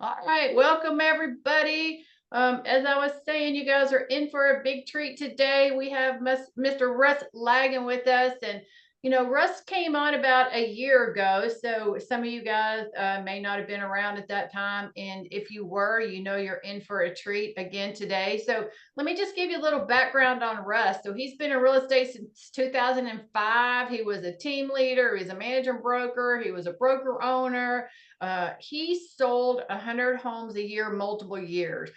All right, welcome everybody. As I was saying, you guys are in for a big treat today. We have Mr. Russ Laggan with us, and Russ came on about a year ago. So some of you guys may not have been around at that time, and if you were, you're in for a treat again today. So let me just give you a little background on Russ. So he's been in real estate since 2005. He was a team leader. He was a manager broker. He was a broker owner. He sold 100 homes a year, multiple years,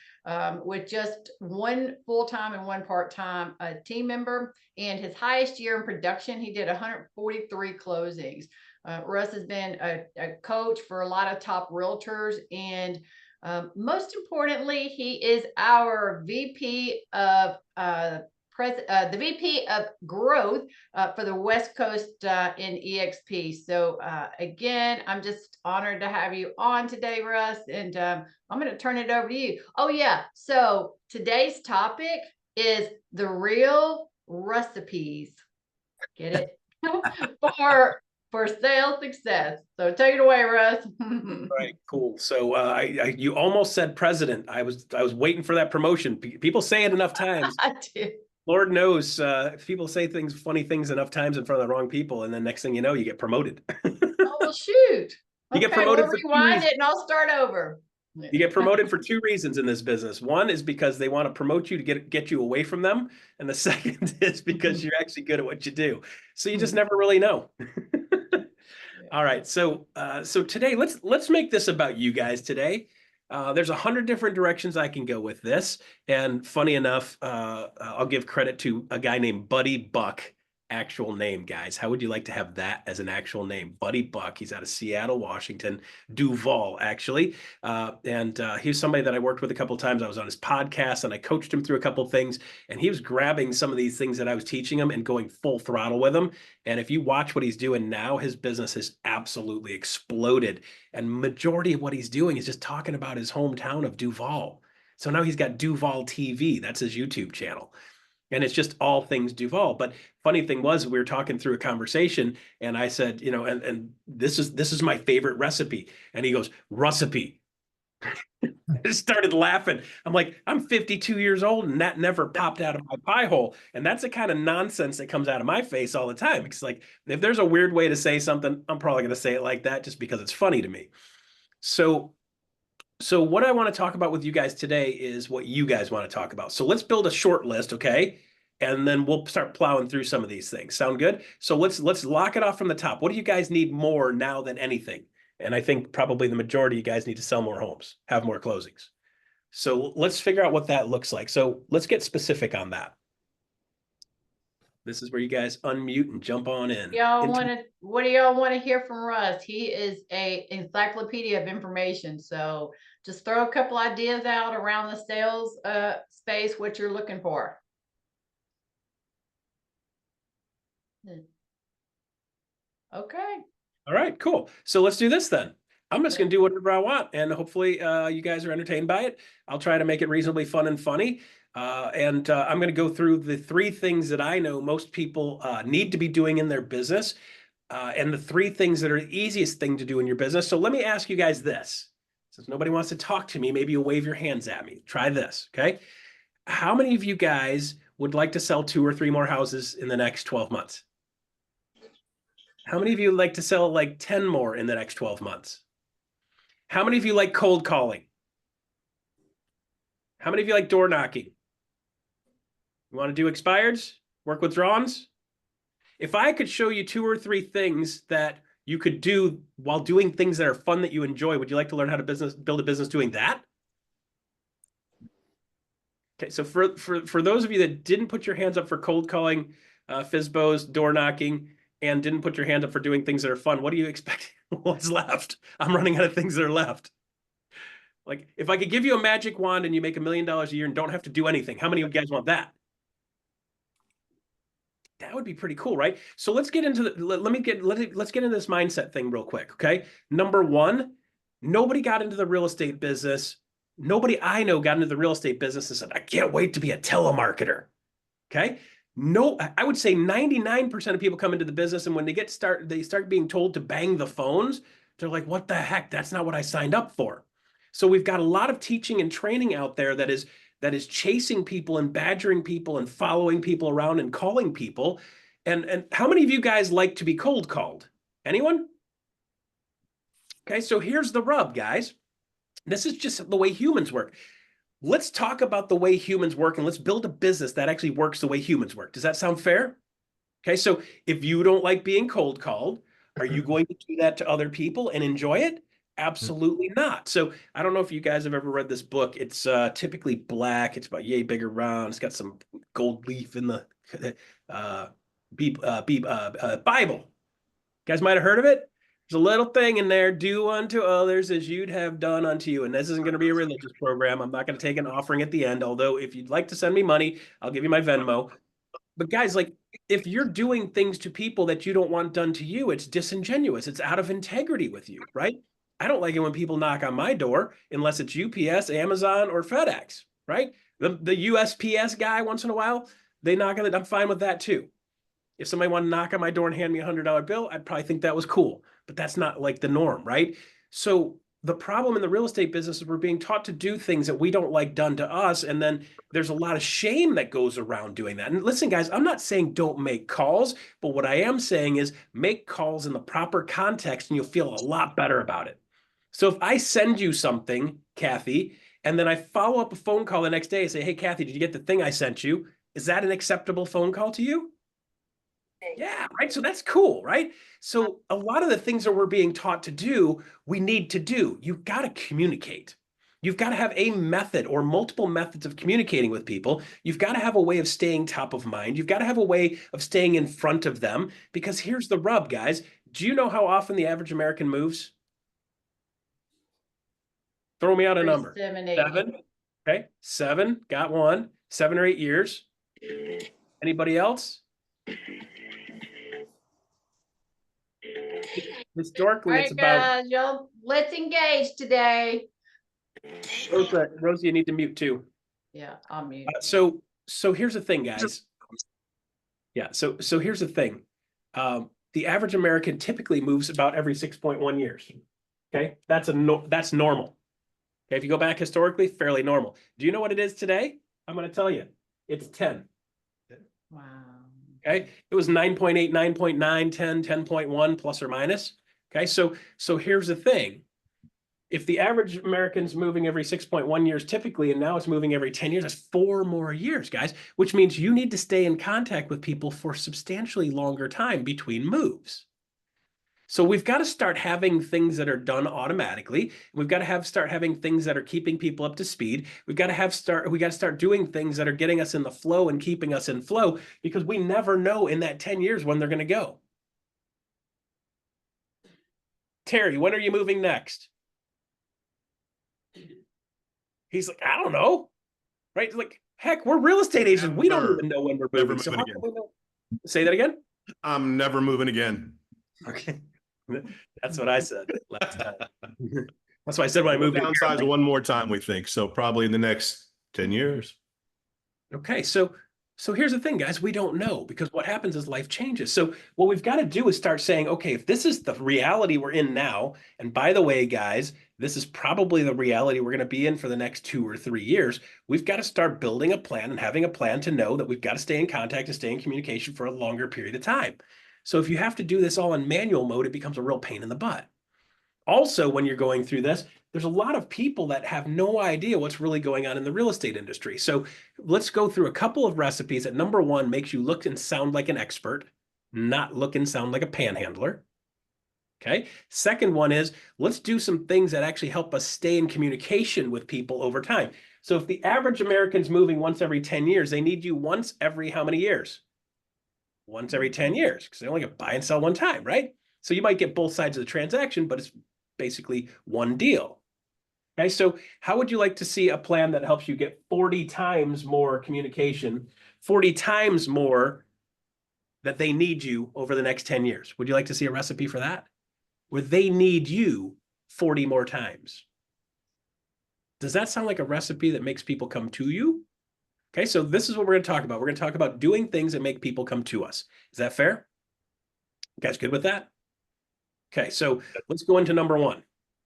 with just one full-time and one part-time team member. And his highest year in production, he did 143 closings. Russ has been a coach for a lot of top realtors. And most importantly, he is our VP of the VP of growth for the West Coast in EXP. So again, I'm just honored to have you on today, Russ, and I'm going to turn it over to you. Oh yeah, so today's topic is the real recipes. Get it? for sales success. So take it away, Russ. Right, cool. So you almost said president. I was waiting for that promotion. People say it enough times. I did. Lord knows, people say funny things enough times in front of the wrong people, and then next thing you know, you get promoted. Oh well, shoot. You get Okay, we'll promoted for two rewind reasons. it and I'll start over. You get promoted for two reasons in this business. One is because they want to promote you to get you away from them, and the second is because you're actually good at what you do. So you just never really know. All right, so today let's make this about you guys today. There's 100 different directions I can go with this, and funny enough, I'll give credit to a guy named Buddy Buck. Actual name, guys. How would you like to have that as an actual name? Buddy Buck. He's out of Seattle, Washington, Duval, actually. And he's somebody that I worked with a couple of times. I was on his podcast and I coached him through a couple of things. And he was grabbing some of these things that I was teaching him and going full throttle with them. And if you watch what he's doing now, his business has absolutely exploded. And majority of what he's doing is just talking about his hometown of Duval. So now he's got Duval TV. That's his YouTube channel. And it's just all things Duval. But funny thing was, we were talking through a conversation, and I said, and this is my favorite recipe. And he goes, recipe. I just started laughing. I'm like, I'm 52 years old, and that never popped out of my pie hole. And that's the kind of nonsense that comes out of my face all the time. It's like, if there's a weird way to say something, I'm probably going to say it like that just because it's funny to me. So what I want to talk about with you guys today is what you guys want to talk about. So let's build a short list, okay? And then we'll start plowing through some of these things. Sound good? So let's lock it off from the top. What do you guys need more now than anything? And I think probably the majority of you guys need to sell more homes, have more closings. So let's figure out what that looks like. So let's get specific on that. This is where you guys unmute and jump on in. What do y'all want to hear from Russ? He is a encyclopedia of information. So just throw a couple ideas out around the sales space, what you're looking for. Okay. All right, cool. So let's do this then. I'm just going to do whatever I want, and hopefully you guys are entertained by it. I'll try to make it reasonably fun and funny. I'm going to go through the three things that I know most people need to be doing in their business, and the three things that are the easiest thing to do in your business. So let me ask you guys this. Since nobody wants to talk to me, maybe you'll wave your hands at me. Try this, okay? How many of you guys would like to sell 2 or 3 more houses in the next 12 months? How many of you like to sell like 10 more in the next 12 months? How many of you like cold calling? How many of you like door knocking? You want to do expireds? Work with drawings? If I could show you 2 or 3 things that you could do while doing things that are fun that you enjoy, would you like to learn how to build a business doing that? Okay, so for those of you that didn't put your hands up for cold calling, FSBOs, door knocking, and didn't put your hand up for doing things that are fun, what do you expect? What's left? I'm running out of things that are left. Like, if I could give you a magic wand and you make $1 million a year and don't have to do anything, how many of you guys want that? That would be pretty cool, right? So let's get into let's get into this mindset thing real quick, okay? Number one, nobody got into the real estate business. Nobody I know got into the real estate business and said, I can't wait to be a telemarketer. Okay. No, I would say 99% of people come into the business, and when they start being told to bang the phones, they're like, what the heck? That's not what I signed up for. So we've got a lot of teaching and training out there that is chasing people and badgering people and following people around and calling people. And how many of you guys like to be cold called? Anyone? Okay, so here's the rub, guys. This is just the way humans work. Let's talk about the way humans work and let's build a business that actually works the way humans work. Does that sound fair? Okay, so if you don't like being cold called, are you going to do that to other people and enjoy it? Absolutely not. So I don't know if you guys have ever read this book. It's typically black. It's about yay bigger round. It's got some gold leaf in the uh, Bible. You guys might have heard of it. There's a little thing in there, do unto others as you'd have done unto you. And this isn't going to be a religious program. I'm not going to take an offering at the end, although if you'd like to send me money, I'll give you my Venmo. But guys, like if you're doing things to people that you don't want done to you, it's disingenuous. It's out of integrity with you, right? I don't like it when people knock on my door unless it's UPS, Amazon, or FedEx, right? The USPS guy once in a while, they knock on it. I'm fine with that too. If somebody wanted to knock on my door and hand me a $100 bill, I'd probably think that was cool, but that's not like the norm, right? So the problem in the real estate business is we're being taught to do things that we don't like done to us. And then there's a lot of shame that goes around doing that. And listen, guys, I'm not saying don't make calls, but what I am saying is make calls in the proper context and you'll feel a lot better about it. So if I send you something, Kathy, and then I follow up a phone call the next day and say, hey, Kathy, did you get the thing I sent you? Is that an acceptable phone call to you? Yeah, right. So that's cool, right? So a lot of the things that we're being taught to do, we need to do. You've got to communicate. You've got to have a method or multiple methods of communicating with people. You've got to have a way of staying top of mind. You've got to have a way of staying in front of them. Because here's the rub, guys. Do you know how often the average American moves? Throw me out a number. 7, 8 years. 7. Okay. 7. Got one. 7 or 8 years. Anybody else? Historically, All it's right, about guys, y'all, let's engage today. Rosa, you need to mute too. Yeah, I'll mute. So here's the thing, guys. Yeah, so here's the thing. The average American typically moves about every 6.1 years. Okay, that's normal. Okay, if you go back historically, fairly normal. Do you know what it is today? I'm going to tell you. It's 10. Wow. Okay, it was 9.8, 9.9, 10, 10.1 plus or minus. Okay, so here's the thing. If the average American's moving every 6.1 years typically, and now it's moving every 10 years, that's 4 more years, guys, which means you need to stay in contact with people for substantially longer time between moves. So we've got to start having things that are done automatically. We've got to start having things that are keeping people up to speed. We got to start doing things that are getting us in the flow and keeping us in flow because we never know in that 10 years when they're going to go. Terry, when are you moving next? He's like, I don't know. Right? Like, heck, we're real estate agents. We don't even know when we're moving. So how can we know? Say that again? I'm never moving again. Okay. That's what I said last time. That's why I said when I moved. Downsize one more time, we think. So probably in the next 10 years. Okay, so here's the thing, guys. We don't know because what happens is life changes. So what we've got to do is start saying, okay, if this is the reality we're in now, and by the way, guys, this is probably the reality we're going to be in for the next 2 or 3 years, we've got to start building a plan and having a plan to know that we've got to stay in contact and stay in communication for a longer period of time. So if you have to do this all in manual mode, it becomes a real pain in the butt. Also, when you're going through this, there's a lot of people that have no idea what's really going on in the real estate industry. So let's go through a couple of recipes that, number one, makes you look and sound like an expert, not look and sound like a panhandler. Okay. Second one is let's do some things that actually help us stay in communication with people over time. So if the average American's moving once every 10 years, they need you once every how many years? Once every 10 years, because they only get buy and sell one time, right? So you might get both sides of the transaction, but it's basically one deal. Okay, so how would you like to see a plan that helps you get 40 times more communication, 40 times more that they need you over the next 10 years? Would you like to see a recipe for that? Where they need you 40 more times. Does that sound like a recipe that makes people come to you? Okay, so this is what we're going to talk about. We're going to talk about doing things that make people come to us. Is that fair? You guys good with that? Okay, so let's go into number one.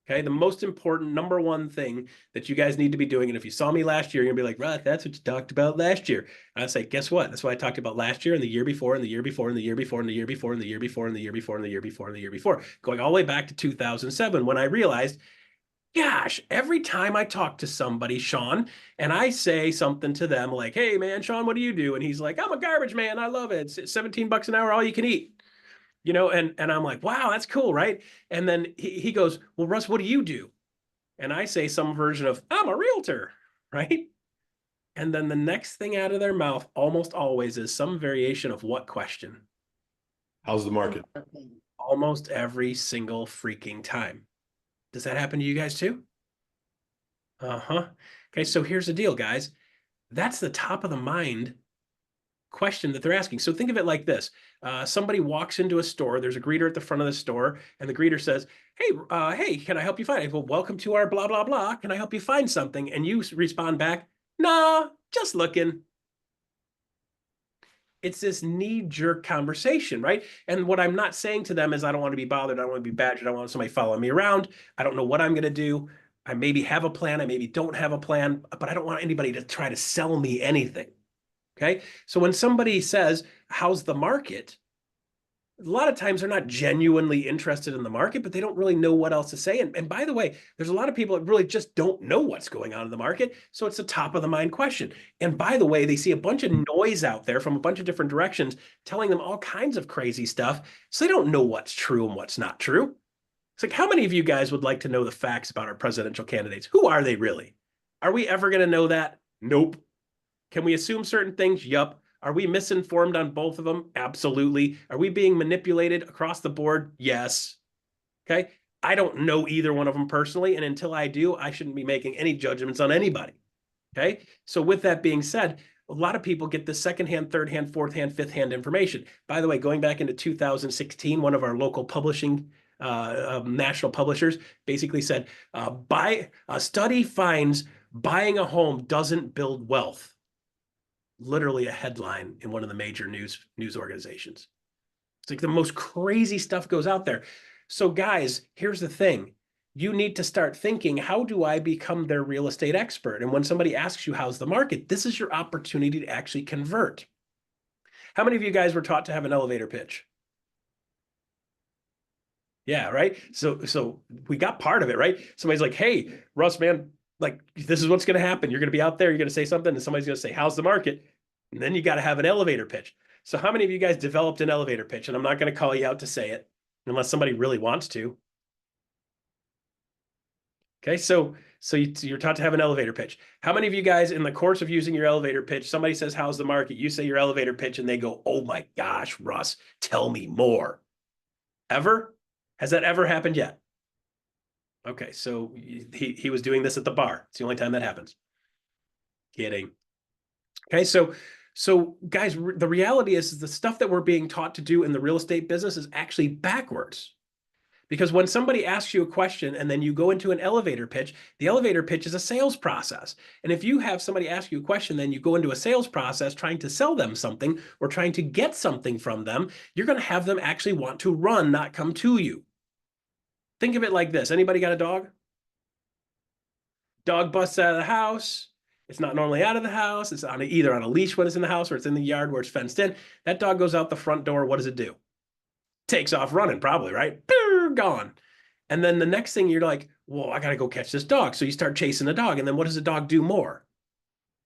Okay. The most important number one thing that you guys need to be doing. And if you saw me last year, you're gonna be like, right, that's what you talked about last year. And I say, guess what? That's what I talked about last year and the year before and the year before and the year before and the year before and the year before and the year before and the year before and the year before, going all the way back to 2007 when I realized, gosh, every time I talk to somebody, Sean, and I say something to them like, hey man, Sean, what do you do? And he's like, I'm a garbage man. I love it. It's 17 bucks an hour, all you can eat. And I'm like, wow, that's cool, right? And then he goes, well, Russ, what do you do? And I say some version of, I'm a realtor, right? And then the next thing out of their mouth almost always is some variation of what question? How's the market? Almost every single freaking time. Does that happen to you guys too? Uh-huh. Okay, so here's the deal, guys. That's the top of the mind question that they're asking. So think of it like this. Somebody walks into a store, there's a greeter at the front of the store, and the greeter says, hey, can I help you find it? Well, welcome to our blah, blah, blah. Can I help you find something? And you respond back, nah, just looking. It's this knee-jerk conversation, right? And what I'm not saying to them is I don't want to be bothered. I don't want to be badgered. I don't want somebody following me around. I don't know what I'm going to do. I maybe have a plan. I maybe don't have a plan, but I don't want anybody to try to sell me anything. Okay. So when somebody says, how's the market? A lot of times they're not genuinely interested in the market, but they don't really know what else to say. And by the way, there's a lot of people that really just don't know what's going on in the market. So it's a top of the mind question. And by the way, they see a bunch of noise out there from a bunch of different directions telling them all kinds of crazy stuff. So they don't know what's true and what's not true. It's like, how many of you guys would like to know the facts about our presidential candidates? Who are they really? Are we ever going to know that? Nope. Can we assume certain things? Yup. Are we misinformed on both of them? Absolutely. Are we being manipulated across the board? Yes. Okay. I don't know either one of them personally. And until I do, I shouldn't be making any judgments on anybody. Okay. So with that being said, a lot of people get the secondhand, third hand, fourth hand, fifth hand information. By the way, going back into 2016, one of our local publishing national publishers basically said, a study finds buying a home doesn't build wealth. Literally a headline in one of the major news organizations. It's like the most crazy stuff goes out there. So guys, here's the thing. You need to start thinking, how do I become their real estate expert? And when somebody asks you, how's the market? This is your opportunity to actually convert. How many of you guys were taught to have an elevator pitch? Yeah, right. So we got part of it, right? Somebody's like, hey, Russ, man, like this is what's going to happen. You're going to be out there, you're going to say something, and somebody's going to say, how's the market? And then you got to have an elevator pitch. So how many of you guys developed an elevator pitch? And I'm not going to call you out to say it unless somebody really wants to. Okay, so you're taught to have an elevator pitch. How many of you guys in the course of using your elevator pitch, somebody says, how's the market? You say your elevator pitch and they go, oh my gosh, Russ, tell me more. Ever? Has that ever happened yet? Okay, so he was doing this at the bar. It's the only time that happens. Kidding. Okay, so guys, the reality is the stuff that we're being taught to do in the real estate business is actually backwards. Because when somebody asks you a question and then you go into an elevator pitch, the elevator pitch is a sales process. And if you have somebody ask you a question, then you go into a sales process trying to sell them something or trying to get something from them, you're going to have them actually want to run, not come to you. Think of it like this. Anybody got a dog? Dog busts out of the house. It's not normally out of the house. It's either on a leash when it's in the house or it's in the yard where it's fenced in. That dog goes out the front door. What does it do? Takes off running, probably, right? Gone. And then the next thing you're like, well, I got to go catch this dog. So you start chasing the dog. And then what does the dog do more?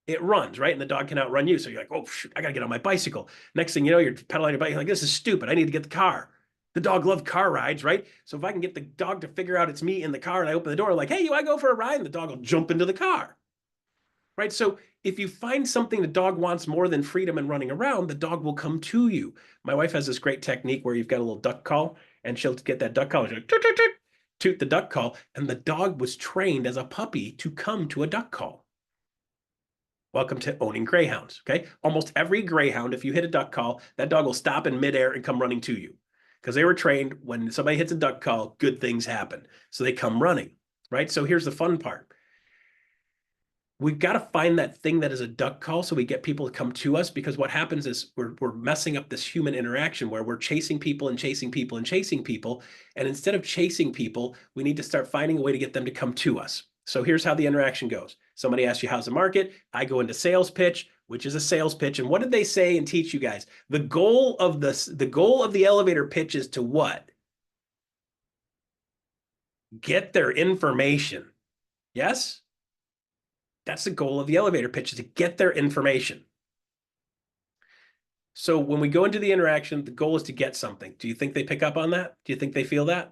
It runs, right? And the dog can outrun you. So you're like, oh, shoot, I got to get on my bicycle. Next thing you know, you're pedaling your bike. You're like, this is stupid. I need to get the car. The dog loved car rides, right? So if I can get the dog to figure out it's me in the car and I open the door, like, hey, you want to go for a ride? And the dog will jump into the car, right? So if you find something the dog wants more than freedom and running around, the dog will come to you. My wife has this great technique where you've got a little duck call and she'll get that duck call and she'll toot, toot, toot, toot the duck call. And the dog was trained as a puppy to come to a duck call. Welcome to owning greyhounds, okay? Almost every greyhound, if you hit a duck call, that dog will stop in midair and come running to you because they were trained when somebody hits a duck call, good things happen. So they come running, right? So here's the fun part. we've got to find that thing that is a duck call so we get people to come to us, because what happens is we're messing up this human interaction where we're chasing people and chasing people and chasing people. And instead of chasing people, we need to start finding a way to get them to come to us. So here's how the interaction goes. Somebody asks you, how's the market? I go into sales pitch, which is a sales pitch. And what did they say and teach you guys? The goal of the elevator pitch is to what? Get their information. Yes? That's the goal of the elevator pitch, is to get their information. So when we go into the interaction, the goal is to get something. Do you think they pick up on that? Do you think they feel that?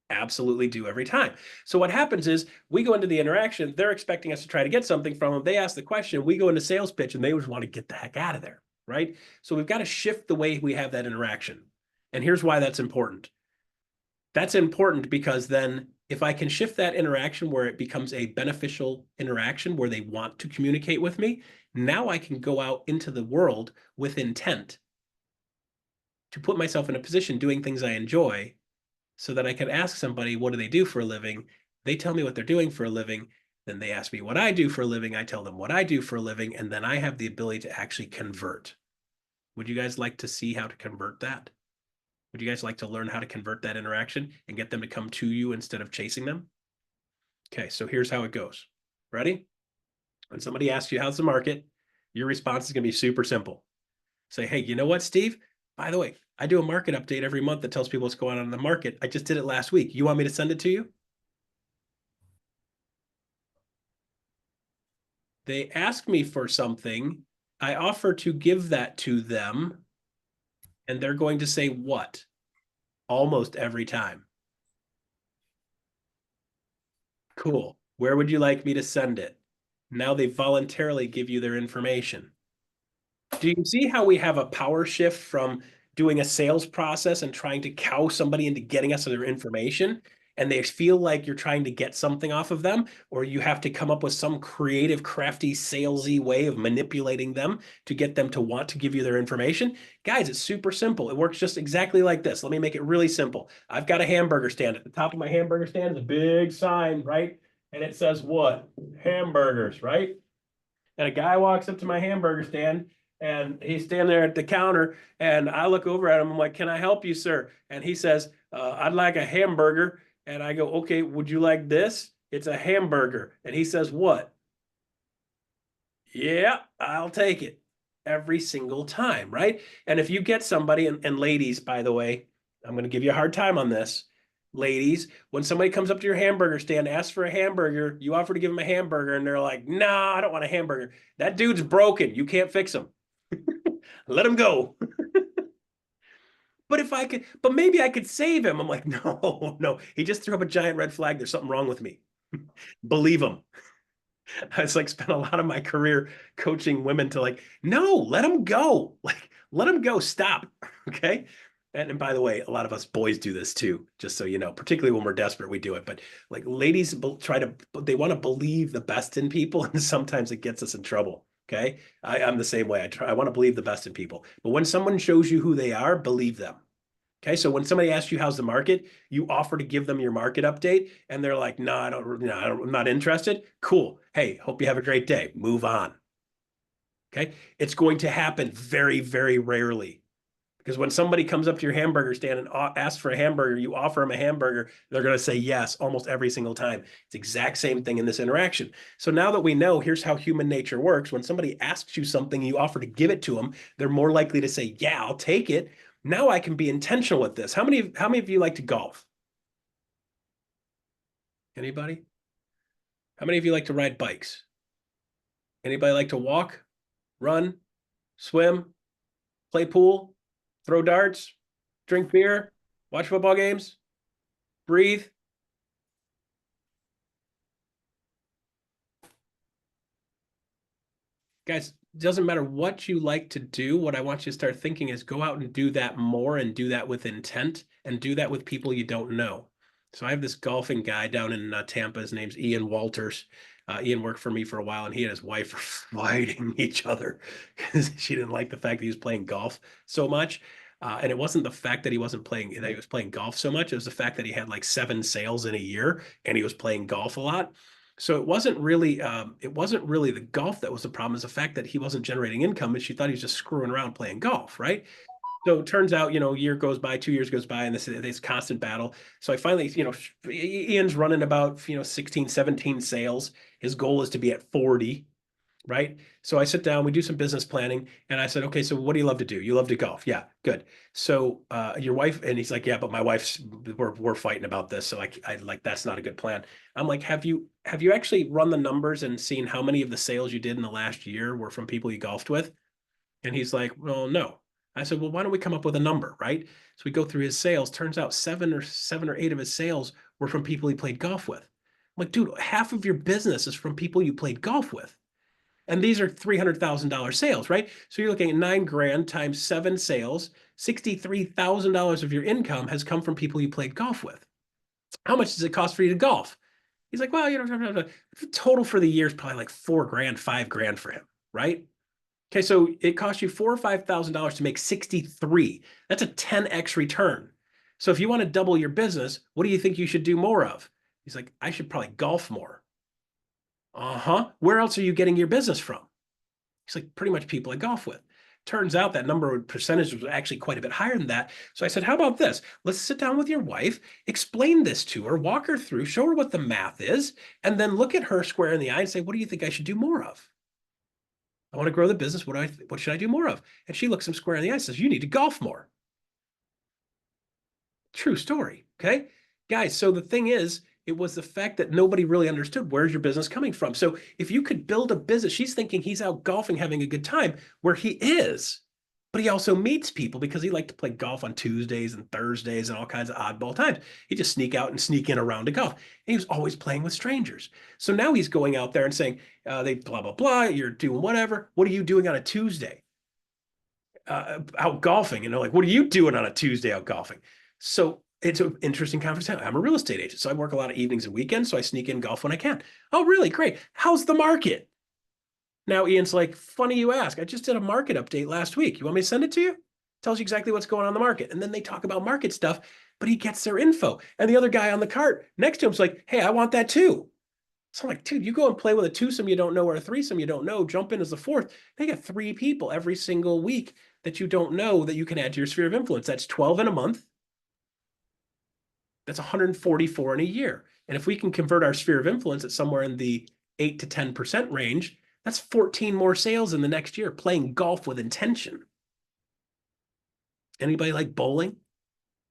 Absolutely do every time. So what happens is we go into the interaction, they're expecting us to try to get something from them. They ask the question, we go into sales pitch, and they just want to get the heck out of there, right? So we've got to shift the way we have that interaction. And here's why that's important. That's important because then if I can shift that interaction where it becomes a beneficial interaction where they want to communicate with me, now I can go out into the world with intent to put myself in a position doing things I enjoy, so that I can ask somebody, what do they do for a living? They tell me what they're doing for a living. Then they ask me what I do for a living. I tell them what I do for a living. And then I have the ability to actually convert. Would you guys like to see how to convert that? Would you guys like to learn how to convert that interaction and get them to come to you instead of chasing them? Okay, so here's how it goes. Ready? When somebody asks you, how's the market? Your response is going to be super simple. Say, hey, you know what, Steve? By the way, I do a market update every month that tells people what's going on in the market. I just did it last week. You want me to send it to you? They ask me for something. I offer to give that to them. And they're going to say what? Almost every time. Cool. Where would you like me to send it? Now they voluntarily give you their information. Do you see how we have a power shift from doing a sales process and trying to cow somebody into getting us their information, and they feel like you're trying to get something off of them, or you have to come up with some creative, crafty, salesy way of manipulating them to get them to want to give you their information? Guys, it's super simple. It works just exactly like this. Let me make it really simple. I've got a hamburger stand. At the top of my hamburger stand is a big sign, right? And it says what? Hamburgers, right? And a guy walks up to my hamburger stand, and he's standing there at the counter, and I look over at him. I'm like, can I help you, sir? And he says, I'd like a hamburger. And I go, okay, would you like this? It's a hamburger. And he says, what? Yeah, I'll take it every single time, right? And if you get somebody, and ladies, by the way, I'm going to give you a hard time on this. Ladies, when somebody comes up to your hamburger stand, asks for a hamburger, you offer to give them a hamburger, and they're like, no, I don't want a hamburger. That dude's broken. You can't fix him. Let him go. But if I could, but maybe I could save him. I'm like, no, no. He just threw up a giant red flag. There's something wrong with me. Believe him. I was like, spent a lot of my career coaching women to like, no, let him go. Like, let him go. Stop. Okay. And by the way, a lot of us boys do this too, just so you know, particularly when we're desperate, we do it. But like ladies they want to believe the best in people. And sometimes it gets us in trouble. Okay. I'm the same way. I want to believe the best in people. But when someone shows you who they are, believe them. Okay, so when somebody asks you how's the market, you offer to give them your market update, and they're like, "No, I'm not interested." Cool. Hey, hope you have a great day. Move on. Okay, it's going to happen very, very rarely, because when somebody comes up to your hamburger stand and asks for a hamburger, you offer them a hamburger, they're going to say yes almost every single time. It's the exact same thing in this interaction. So now that we know, here's how human nature works. When somebody asks you something, you offer to give it to them, they're more likely to say, "Yeah, I'll take it." Now I can be intentional with this. How many of you like to golf? Anybody? How many of you like to ride bikes? Anybody like to walk, run, swim, play pool, throw darts, drink beer, watch football games, breathe? Guys, it doesn't matter what you like to do. What I want you to start thinking is go out and do that more, and do that with intent, and do that with people you don't know. So I have this golfing guy down in Tampa. His name's Ian Walters. Ian worked for me for a while, and he and his wife were fighting each other because she didn't like the fact that he was playing golf so much. And it wasn't the fact that he wasn't playing, that he was playing golf so much. It was the fact that he had like 7 sales in a year and he was playing golf a lot. So it wasn't really the golf that was the problem. It's the fact that he wasn't generating income, and she thought he was just screwing around playing golf, right? So it turns out, a year goes by, 2 years goes by, and this constant battle. So I finally, Ian's running about, 16, 17 sales. His goal is to be at 40, right? So I sit down, we do some business planning, and I said, okay, so what do you love to do? You love to golf. Yeah, good. So your wife, and he's like, yeah, but my wife's, we're fighting about this. So I like, that's not a good plan. I'm like, have you actually run the numbers and seen how many of the sales you did in the last year were from people you golfed with? And he's like, well, no. I said, well, why don't we come up with a number, right? So we go through his sales. Turns out seven or eight of his sales were from people he played golf with. I'm like, dude, half of your business is from people you played golf with. And these are $300,000 sales, right? So you're looking at $9,000 times 7 sales. $63,000 of your income has come from people you played golf with. How much does it cost for you to golf? He's like, well, the total for the year is probably like $4,000, $5,000 for him, right? Okay, so it costs you $4,000 or $5,000 to make 63. That's a 10x return. So if you want to double your business, what do you think you should do more of? He's like, I should probably golf more. Where else are you getting your business from? He's like, pretty much people I golf with. Turns out that number of percentage was actually quite a bit higher than that. So I said, how about this? Let's sit down with your wife, explain this to her, walk her through, show her what the math is, and then look at her square in the eye and say, what do you think I should do more of? I want to grow the business. What should I do more of? And she looks him square in the eye and says, you need to golf more. True story. Okay. Guys, so the thing is, it was the fact that nobody really understood where's your business coming from. So if you could build a business, she's thinking he's out golfing, having a good time, where he is, but he also meets people because he liked to play golf on Tuesdays and Thursdays and all kinds of oddball times. He'd just sneak out and sneak in around to golf. And he was always playing with strangers. So now he's going out there and saying, they blah, blah, blah, you're doing whatever. What are you doing on a Tuesday? Out golfing. Like, what are you doing on a Tuesday out golfing? So it's an interesting conversation. I'm a real estate agent, so I work a lot of evenings and weekends, so I sneak in golf when I can. Oh, really? Great. How's the market? Now Ian's like, funny you ask. I just did a market update last week. You want me to send it to you? Tells you exactly what's going on in the market. And then they talk about market stuff, but he gets their info. And the other guy on the cart next to him's like, hey, I want that too. So I'm like, dude, you go and play with a twosome you don't know or a threesome you don't know, jump in as the fourth. They got 3 people every single week that you don't know that you can add to your sphere of influence. That's 12 in a month. That's 144 in a year. And if we can convert our sphere of influence at somewhere in the 8 to 10% range, that's 14 more sales in the next year playing golf with intention. Anybody like bowling?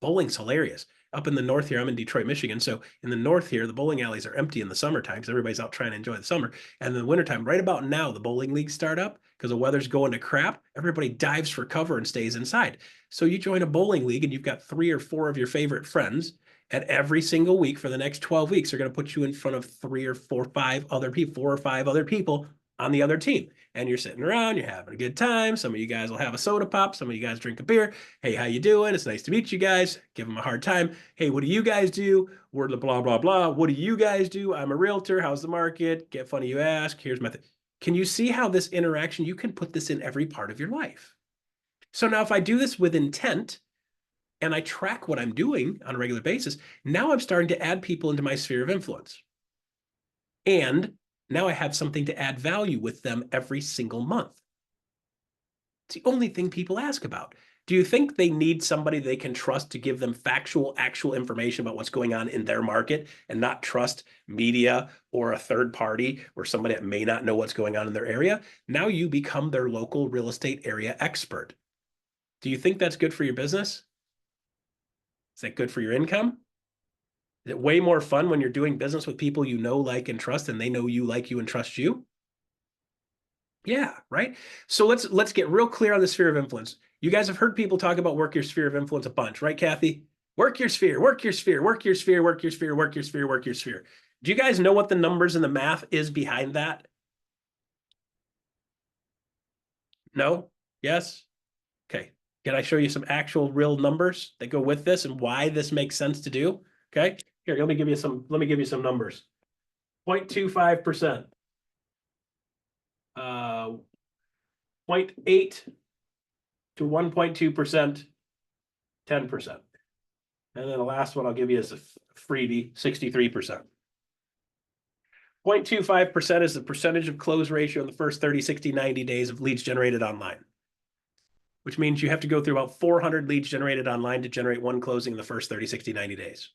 Bowling's hilarious. Up in the north here, I'm in Detroit, Michigan. So in the north here, the bowling alleys are empty in the summertime because everybody's out trying to enjoy the summer. And in the wintertime, right about now, the bowling leagues start up because the weather's going to crap. Everybody dives for cover and stays inside. So you join a bowling league and you've got 3 or 4 of your favorite friends. And every single week for the next 12 weeks, they're going to put you in front of 3 or 4 or 5 other people, 4 or 5 other people on the other team. And you're sitting around, you're having a good time. Some of you guys will have a soda pop. Some of you guys drink a beer. Hey, how you doing? It's nice to meet you guys. Give them a hard time. Hey, what do you guys do? We're the blah, blah, blah. What do you guys do? I'm a realtor. How's the market? Get funny, you ask. Here's my thing. Can you see how this interaction, you can put this in every part of your life. So now if I do this with intent and I track what I'm doing on a regular basis, now I'm starting to add people into my sphere of influence. And now I have something to add value with them every single month. It's the only thing people ask about. Do you think they need somebody they can trust to give them factual, actual information about what's going on in their market and not trust media or a third party or somebody that may not know what's going on in their area? Now you become their local real estate area expert. Do you think that's good for your business? Is that good for your income? Is it way more fun when you're doing business with people you know, like, and trust, and they know you, like you, and trust you? Yeah, right. So let's get real clear on the sphere of influence. You guys have heard people talk about work your sphere of influence a bunch, right, Kathy? Work your sphere, work your sphere, work your sphere, work your sphere, work your sphere, work your sphere. Do you guys know what the numbers and the math is behind that? No? Yes? Okay. Can I show you some actual real numbers that go with this and why this makes sense to do? Okay. Here, let me give you some numbers. 0.25%. 0.8 to 1.2%, 10%. And then the last one I'll give you is a freebie, 63%. 0.25% is the percentage of close ratio in the first 30, 60, 90 days of leads generated online, which means you have to go through about 400 leads generated online to generate one closing in the first 30, 60, 90 days.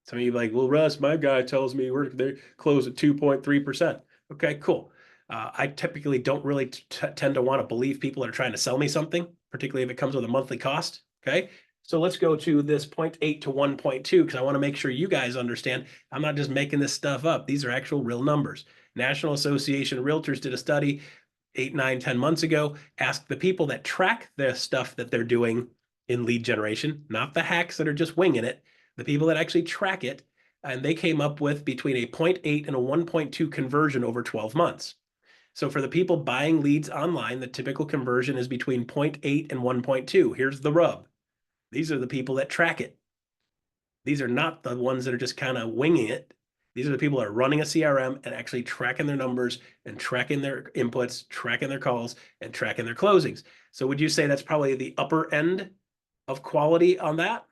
Some of you are like, well, Russ, my guy tells me they close at 2.3%. Okay, cool. I typically don't really tend to want to believe people that are trying to sell me something, particularly if it comes with a monthly cost. Okay, so let's go to this 0.8 to 1.2 because I want to make sure you guys understand I'm not just making this stuff up. These are actual real numbers. National Association of Realtors did a study 8, 9, 10 months ago, asked the people that track the stuff that they're doing in lead generation, not the hacks that are just winging it, the people that actually track it, and they came up with between a 0.8 and a 1.2 conversion over 12 months. So for the people buying leads online, the typical conversion is between 0.8 and 1.2. Here's the rub. These are the people that track it. These are not the ones that are just kind of winging it. These are the people that are running a CRM and actually tracking their numbers and tracking their inputs, tracking their calls, and tracking their closings. So would you say that's probably the upper end of quality on that?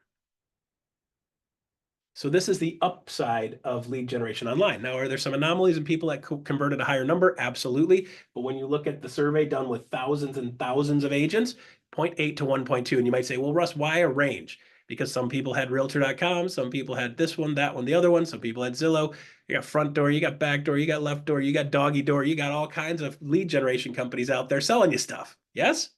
So this is the upside of lead generation online. Now, are there some anomalies in people that converted a higher number? Absolutely. But when you look at the survey done with thousands and thousands of agents, 0.8 to 1.2, and you might say, well, Russ, why a range? Because some people had realtor.com, some people had this one, that one, the other one, some people had Zillow. You got front door, you got back door, you got left door, you got doggy door, you got all kinds of lead generation companies out there selling you stuff. Yes?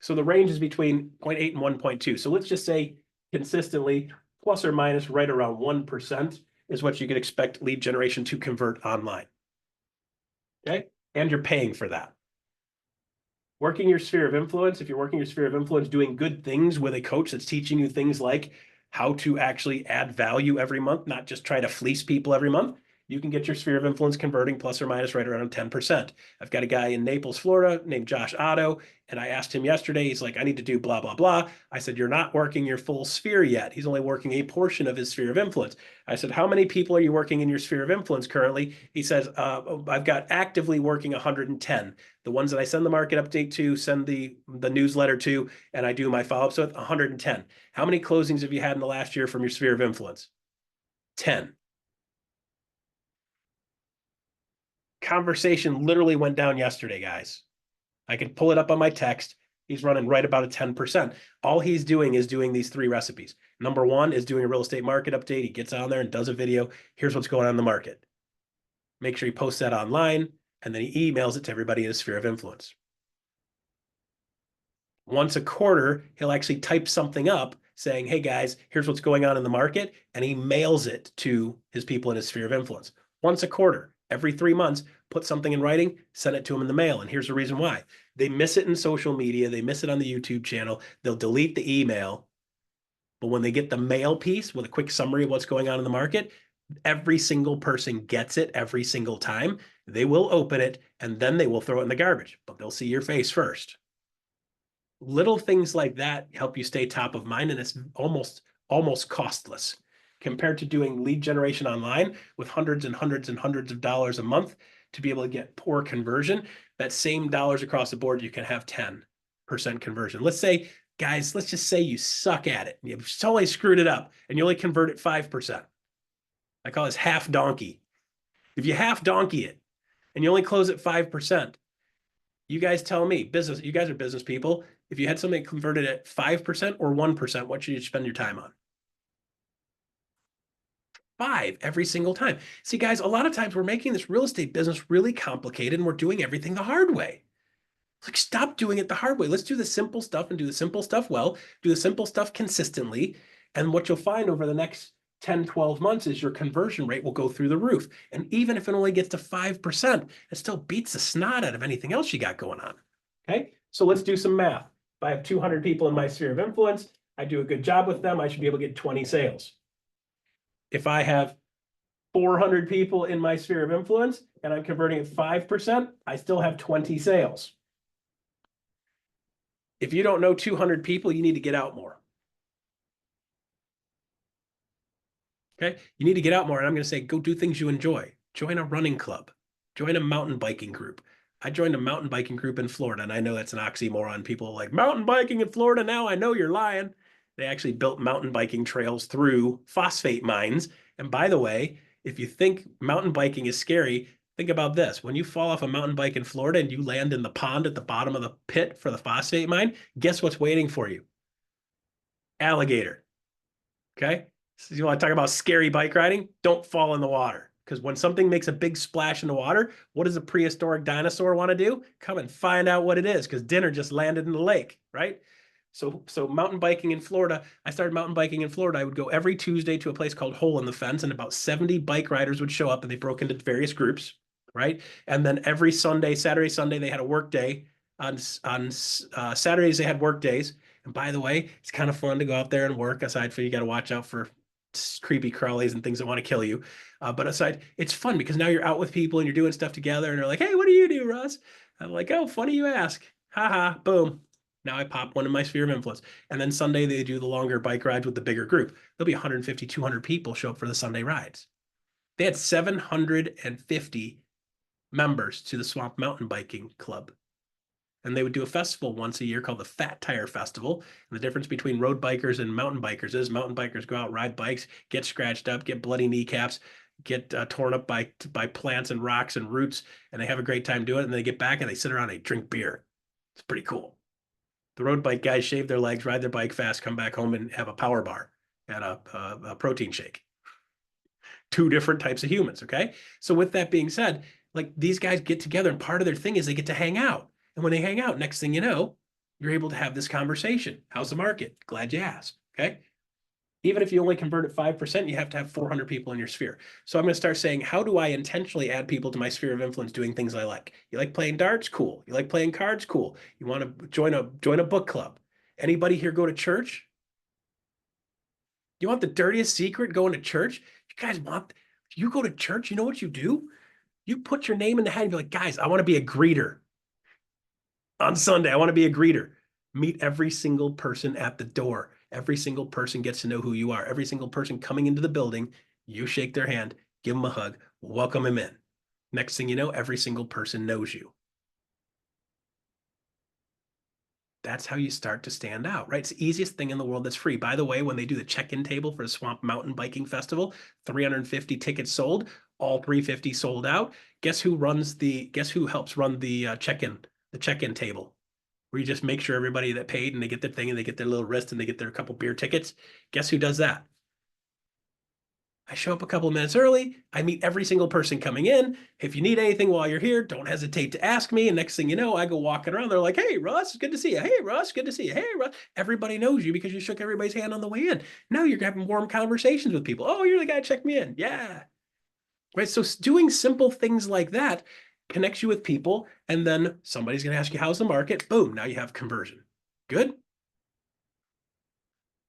So the range is between 0.8 and 1.2. So let's just say consistently, plus or minus right around 1% is what you could expect lead generation to convert online. Okay, and you're paying for that. Working your sphere of influence, if you're working your sphere of influence, doing good things with a coach that's teaching you things like how to actually add value every month, not just try to fleece people every month, you can get your sphere of influence converting plus or minus right around 10%. I've got a guy in Naples, Florida named Josh Otto, and I asked him yesterday, he's like, I need to do blah, blah, blah. I said, you're not working your full sphere yet. He's only working a portion of his sphere of influence. I said, how many people are you working in your sphere of influence currently? He says, I've got actively working 110. The ones that I send the market update to, send the newsletter to, and I do my follow-ups with 110. How many closings have you had in the last year from your sphere of influence? 10. Conversation literally went down yesterday, guys. I can pull it up on my text. He's running right about a 10%. All he's doing is doing these 3 recipes. Number 1 is doing a real estate market update. He gets on there and does a video. Here's what's going on in the market. Make sure he posts that online, and then he emails it to everybody in his sphere of influence. Once a quarter, he'll actually type something up saying, hey guys, here's what's going on in the market, and he mails it to his people in his sphere of influence. Once a quarter, every 3 months, put something in writing, send it to them in the mail. And here's the reason why. They miss it in social media. They miss it on the YouTube channel. They'll delete the email. But when they get the mail piece with a quick summary of what's going on in the market, every single person gets it every single time. They will open it, and then they will throw it in the garbage. But they'll see your face first. Little things like that help you stay top of mind, and it's almost costless compared to doing lead generation online with hundreds and hundreds and hundreds of dollars a month to be able to get poor conversion. That same dollars across the board, you can have 10% conversion. Let's say, guys, let's just say you suck at it. You've totally screwed it up and you only convert it 5%. I call this half donkey. If you half donkey it and you only close at 5%, you guys tell me, you guys are business people. If you had something converted at 5% or 1%, what should you spend your time on? 5 every single time. See, guys, a lot of times we're making this real estate business really complicated and we're doing everything the hard way. Like, stop doing it the hard way. Let's do the simple stuff and do the simple stuff well, do the simple stuff consistently. And what you'll find over the next 10, 12 months is your conversion rate will go through the roof. And even if it only gets to 5%, it still beats the snot out of anything else you got going on. Okay, so let's do some math. If I have 200 people in my sphere of influence, I do a good job with them, I should be able to get 20 sales. If I have 400 people in my sphere of influence and I'm converting at 5%, I still have 20 sales. If you don't know 200 people, you need to get out more. Okay, you need to get out more. And I'm going to say, go do things you enjoy. Join a running club. Join a mountain biking group. I joined a mountain biking group in Florida, and I know that's an oxymoron. People are like, mountain biking in Florida now? I know you're lying. They actually built mountain biking trails through phosphate mines. And by the way, If you think mountain biking is scary, think about this. When you fall off a mountain bike in Florida and you land in the pond at the bottom of the pit for the phosphate mine, guess what's waiting for you? Alligator. Okay. So you want to talk about scary bike riding? Don't fall in the water. Because when something makes a big splash in the water, what does a prehistoric dinosaur want to do? Come and find out what it is, because dinner just landed in the lake, right? So mountain biking in Florida, I started mountain biking in Florida. I would go every Tuesday to a place called Hole in the Fence, and about 70 bike riders would show up, and they broke into various groups, right? And then every Sunday, Saturday, Sunday, they had a work day. On Saturdays, they had work days. And by the way, it's kind of fun to go out there and work, aside from you got to watch out for creepy crawlies and things that want to kill you. But aside, it's fun because now you're out with people and you're doing stuff together, and they're like, hey, what do you do, Russ? I'm like, oh, funny you ask. Ha ha, boom. Now I pop one in my sphere of influence. And then Sunday, they do the longer bike rides with the bigger group. There'll be 150, 200 people show up for the Sunday rides. They had 750 members to the Swamp Mountain Biking Club. And they would do a festival once a year called the Fat Tire Festival. And the difference between road bikers and mountain bikers is mountain bikers go out, ride bikes, get scratched up, get bloody kneecaps, get torn up by plants and rocks and roots, and they have a great time doing it. And they get back and they sit around and they drink beer. It's pretty cool. The road bike guys shave their legs, ride their bike fast, come back home and have a power bar and a protein shake. Two different types of humans, okay? So with that being said, like these guys get together and part of their thing is they get to hang out. And when they hang out, next thing you know, you're able to have this conversation. How's the market? Glad you asked, okay? Even if you only convert at 5%, you have to have 400 people in your sphere. So I'm going to start saying, how do I intentionally add people to my sphere of influence doing things I like? You like playing darts? Cool. You like playing cards? Cool. You want to join a book club? Anybody here go to church? You want the dirtiest secret going to church? You guys want, you go to church, you know what you do? You put your name in the hat and be like, guys, I want to be a greeter. On Sunday, I want to be a greeter. Meet every single person at the door. Every single person gets to know who you are. Every single person coming into the building, you shake their hand, give them a hug, welcome them in. Next thing you know, every single person knows you. That's how you start to stand out, right? It's the easiest thing in the world that's free. By the way, when they do the check-in table for the Swamp Mountain Biking Festival, 350 tickets sold, all 350 sold out. Guess who helps run the check-in table? Where you just make sure everybody that paid and they get their thing and they get their little wrist and they get their couple beer tickets. Guess who does that? I show up a couple of minutes early. I meet every single person coming in. If you need anything while you're here, don't hesitate to ask me. And next thing you know, I go walking around. They're like, hey, Russ, good to see you. Hey, Russ, good to see you. Hey, Russ. Everybody knows you because you shook everybody's hand on the way in. Now you're having warm conversations with people. Oh, you're the guy that checked me in. Yeah. Right. So doing simple things like that connects you with people. And then somebody's going to ask you, how's the market? Boom. Now you have conversion. Good.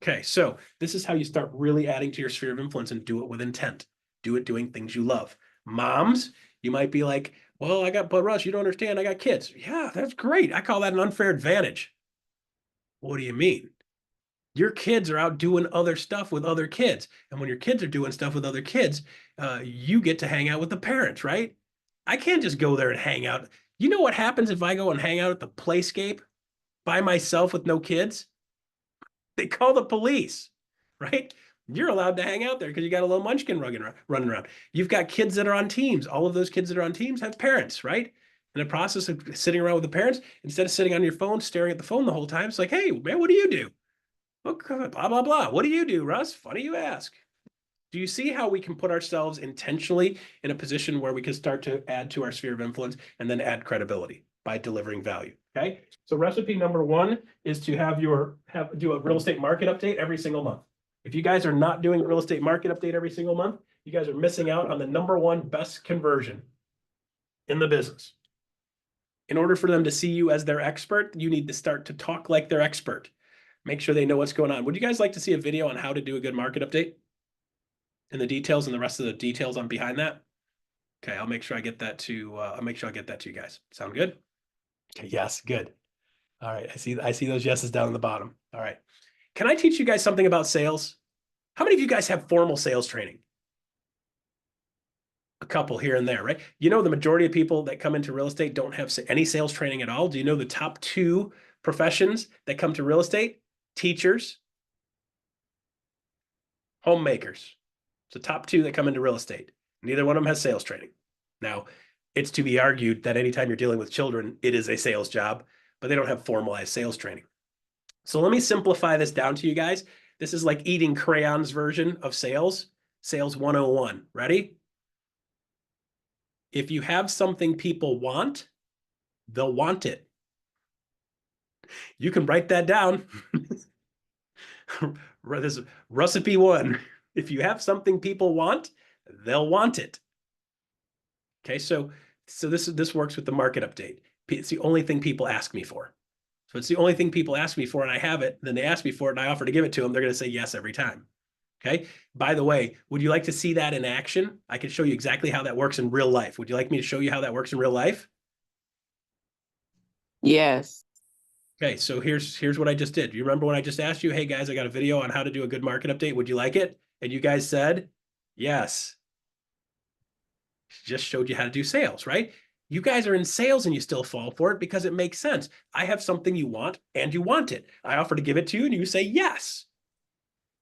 Okay, so this is how you start really adding to your sphere of influence and do it with intent. Do it doing things you love. Moms, you might be like, well, but Russ, you don't understand. I got kids. Yeah, that's great. I call that an unfair advantage. What do you mean? Your kids are out doing other stuff with other kids. And when your kids are doing stuff with other kids, you get to hang out with the parents, right? I can't just go there and hang out. You know what happens if I go and hang out at the playscape by myself with no kids? They call the police, right? You're allowed to hang out there because you got a little munchkin running around. You've got kids that are on teams. All of those kids that are on teams have parents, right? In the process of sitting around with the parents, instead of sitting on your phone, staring at the phone the whole time, it's like, hey, man, what do you do? Okay, blah, blah, blah. What do you do, Russ? Funny you ask. Do you see how we can put ourselves intentionally in a position where we can start to add to our sphere of influence and then add credibility by delivering value? Okay. So recipe number one is to do a real estate market update every single month. If you guys are not doing a real estate market update every single month, you guys are missing out on the number one best conversion in the business. In order for them to see you as their expert, you need to start to talk like their expert. Make sure they know what's going on. Would you guys like to see a video on how to do a good market update? And the details and the rest of the details on behind that? Okay, I'll make sure I get that to you guys. Sound good? Okay, yes, good. All right, I see those yeses down in the bottom. All right. Can I teach you guys something about sales? How many of you guys have formal sales training? A couple here and there, right? You know, the majority of people that come into real estate don't have any sales training at all. Do you know the top two professions that come to real estate? Teachers, homemakers. It's the top two that come into real estate. Neither one of them has sales training. Now, it's to be argued that anytime you're dealing with children, it is a sales job, but they don't have formalized sales training. So let me simplify this down to you guys. This is like eating crayons version of sales, sales 101. Ready? If you have something people want, they'll want it. You can write that down. This is recipe one. If you have something people want, they'll want it. Okay, so this works with the market update. It's the only thing people ask me for. So it's the only thing people ask me for, and I have it. Then they ask me for it, and I offer to give it to them. They're going to say yes every time. Okay. By the way, would you like to see that in action? I can show you exactly how that works in real life. Would you like me to show you how that works in real life? Yes. Okay, so here's what I just did. You remember when I just asked you, hey guys, I got a video on how to do a good market update. Would you like it? And you guys said yes. Just showed you how to do sales, right? You guys are in sales and you still fall for it because it makes sense. I have something you want and you want it. I offer to give it to you and you say yes.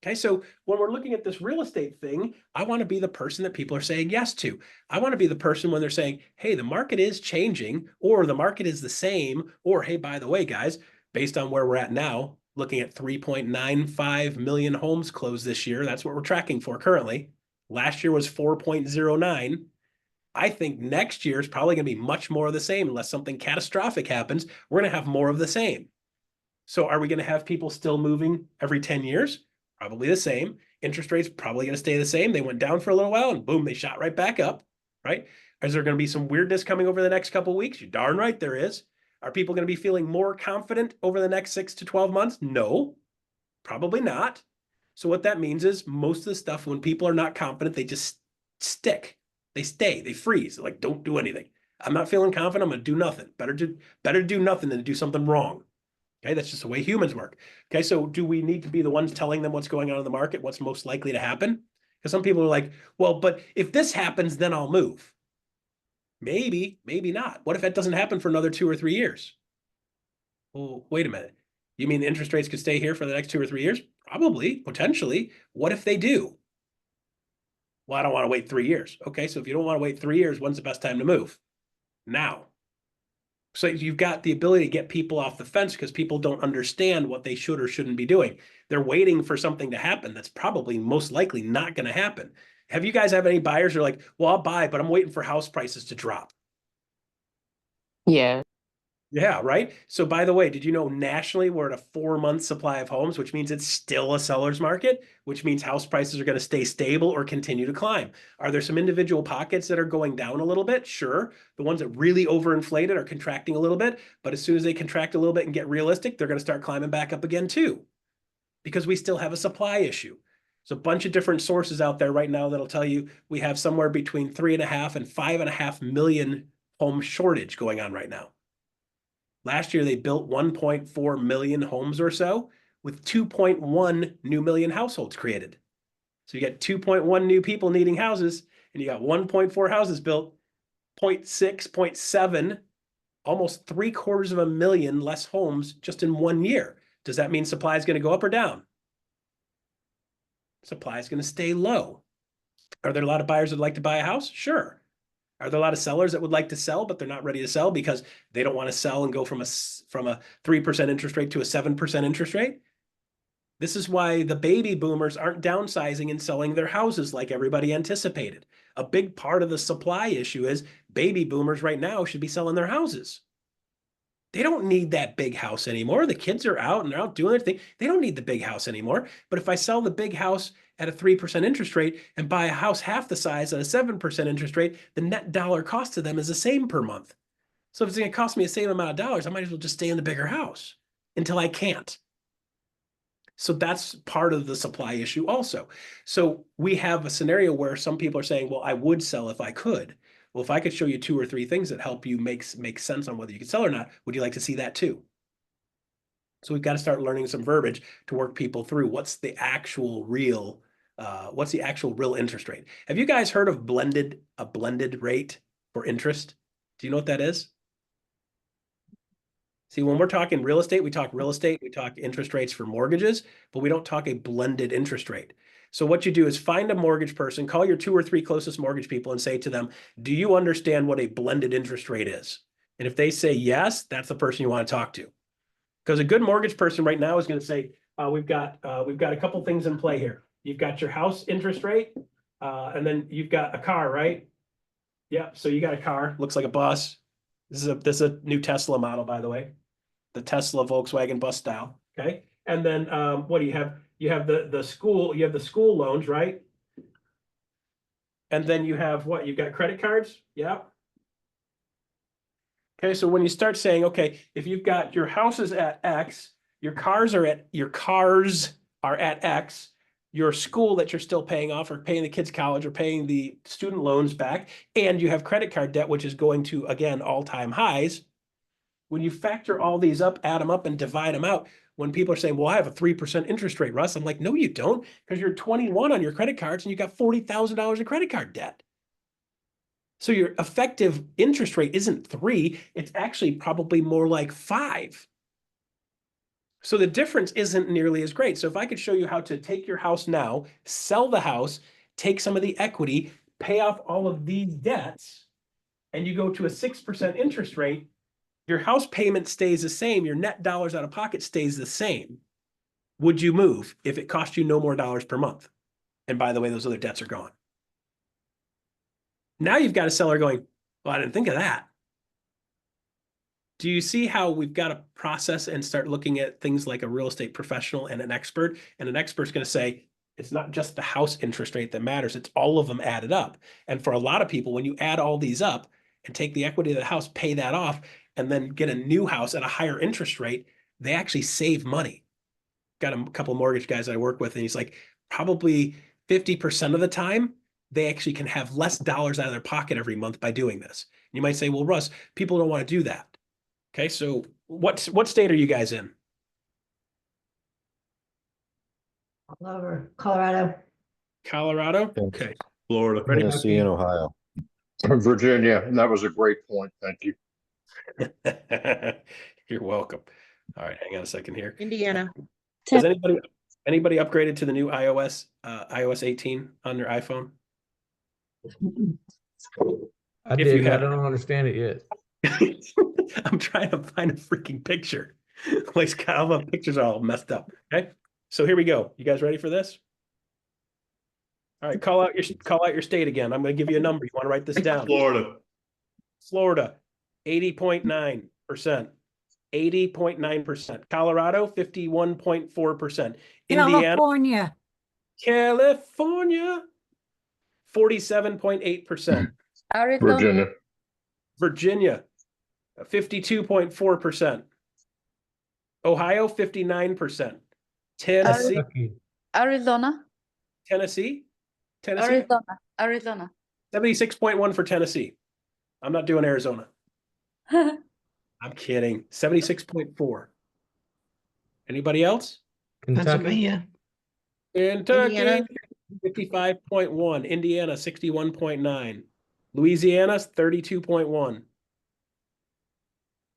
Okay, so when we're looking at this real estate thing, I want to be the person that people are saying yes to. I want to be the person when they're saying, hey, the market is changing, or the market is the same, or hey, by the way, guys, based on where we're at now, looking at 3.95 million homes closed this year, that's what we're tracking for currently. Last year was 4.09. I think next year is probably going to be much more of the same unless something catastrophic happens. We're going to have more of the same. So are we going to have people still moving every 10 years? Probably the same. Interest rates probably going to stay the same. They went down for a little while and boom, they shot right back up, right? Is there going to be some weirdness coming over the next couple of weeks? You're darn right there is. Are people going to be feeling more confident over the next 6 to 12 months? No, probably not. So what that means is most of the stuff, when people are not confident, they just stick. They stay, they freeze, like don't do anything. I'm not feeling confident, I'm going to do nothing. Better to do nothing than to do something wrong. Okay, that's just the way humans work. Okay, so do we need to be the ones telling them what's going on in the market, what's most likely to happen? Because some people are like, well, but if this happens, then I'll move. Maybe, maybe not. What if that doesn't happen for another 2 or 3 years? Well, wait a minute. You mean interest rates could stay here for the next 2 or 3 years? Probably, potentially. What if they do? Well, I don't want to wait 3 years. Okay, so if you don't want to wait 3 years, when's the best time to move? Now. So you've got the ability to get people off the fence because people don't understand what they should or shouldn't be doing. They're waiting for something to happen that's probably most likely not going to happen. Have you guys have any buyers who are like, well, I'll buy, but I'm waiting for house prices to drop? Yeah. Yeah, right. So by the way, did you know nationally we're at a 4-month supply of homes, which means it's still a seller's market, which means house prices are going to stay stable or continue to climb. Are there some individual pockets that are going down a little bit? Sure. The ones that really overinflated are contracting a little bit, but as soon as they contract a little bit and get realistic, they're going to start climbing back up again too, because we still have a supply issue. There's a bunch of different sources out there right now that'll tell you we have somewhere between 3.5 and 5.5 million home shortage going on right now. Last year, they built 1.4 million homes or so with 2.1 new million households created. So you get 2.1 new people needing houses, and you got 1.4 houses built, 0.6, 0.7, almost 750,000 less homes just in 1 year. Does that mean supply is going to go up or down? Supply is going to stay low. Are there a lot of buyers that like to buy a house? Sure. Are there a lot of sellers that would like to sell, but they're not ready to sell because they don't want to sell and go from a 3% interest rate to a 7% interest rate? This is why the baby boomers aren't downsizing and selling their houses like everybody anticipated. A big part of the supply issue is baby boomers right now should be selling their houses. They don't need that big house anymore. The kids are out and they're out doing their thing. They don't need the big house anymore. But if I sell the big house at a 3% interest rate and buy a house half the size at a 7% interest rate, the net dollar cost to them is the same per month. So if it's going to cost me the same amount of dollars, I might as well just stay in the bigger house until I can't. So that's part of the supply issue also. So we have a scenario where some people are saying, well, I would sell if I could. Well, if I could show you 2 or 3 things that help you make sense on whether you can sell or not, would you like to see that too? So we've got to start learning some verbiage to work people through what's the actual real interest rate. Have you guys heard of a blended rate for interest? Do you know what that is? See, when we're talking real estate, we talk interest rates for mortgages, but we don't talk a blended interest rate. So what you do is find a mortgage person, call your 2 or 3 closest mortgage people and say to them, do you understand what a blended interest rate is? And if they say yes, that's the person you want to talk to. Because a good mortgage person right now is going to say, we've got a couple things in play here. You've got your house interest rate, and then you've got a car, right? Yeah, so you got a car, looks like a bus. This is a new Tesla model, by the way. The Tesla Volkswagen bus style. Okay. And then what do you have? You have the school loans, right? And then you have what? You've got credit cards. Yeah. Okay, so when you start saying, okay, if you've got your house is at X, your cars are at X, your school that you're still paying off or paying the kids' college or paying the student loans back, and you have credit card debt, which is going to, again, all-time highs. When you factor all these up, add them up, and divide them out, when people are saying, well, I have a 3% interest rate, Russ, I'm like, no, you don't, because you're 21 on your credit cards and you got $40,000 in credit card debt. So your effective interest rate isn't 3, it's actually probably more like 5. So the difference isn't nearly as great. So if I could show you how to take your house now, sell the house, take some of the equity, pay off all of these debts, and you go to a 6% interest rate, your house payment stays the same, your net dollars out of pocket stays the same. Would you move if it cost you no more dollars per month? And by the way, those other debts are gone. Now you've got a seller going, well, I didn't think of that. Do you see how we've got to process and start looking at things like a real estate professional and an expert? And an expert's going to say, it's not just the house interest rate that matters, it's all of them added up. And for a lot of people, when you add all these up and take the equity of the house, pay that off, and then get a new house at a higher interest rate, they actually save money. Got a couple of mortgage guys I work with, and he's like, probably 50% of the time, they actually can have less dollars out of their pocket every month by doing this. You might say, well, Russ, people don't want to do that. Okay, so what state are you guys in? All over Colorado. Colorado? Okay. Florida. Ready? Tennessee and Ohio. Virginia, and that was a great point. Thank you. You're welcome. All right, hang on a second here. Indiana. Has anybody upgraded to the new iOS 18 on their iPhone? I If did. you I have- don't understand it yet. I'm trying to find a freaking picture. Like all the pictures are all messed up. Okay, so here we go. You guys ready for this? All right, call out your state again. I'm going to give you a number. You want to write this down? Florida. Florida, 80.9%. 80.9%. Colorado, 51.4%. Indiana, California, 47.8%. Virginia. Virginia, 52.4%. Ohio, 59%. Tennessee, Kentucky. Arizona. Tennessee, Arizona. 76.1 for Tennessee. I'm not doing Arizona. I'm kidding. 76.4. Anybody else? Kentucky. Pennsylvania. Kentucky, Indiana. 55.1. Indiana, 61.9. Louisiana, 32.1.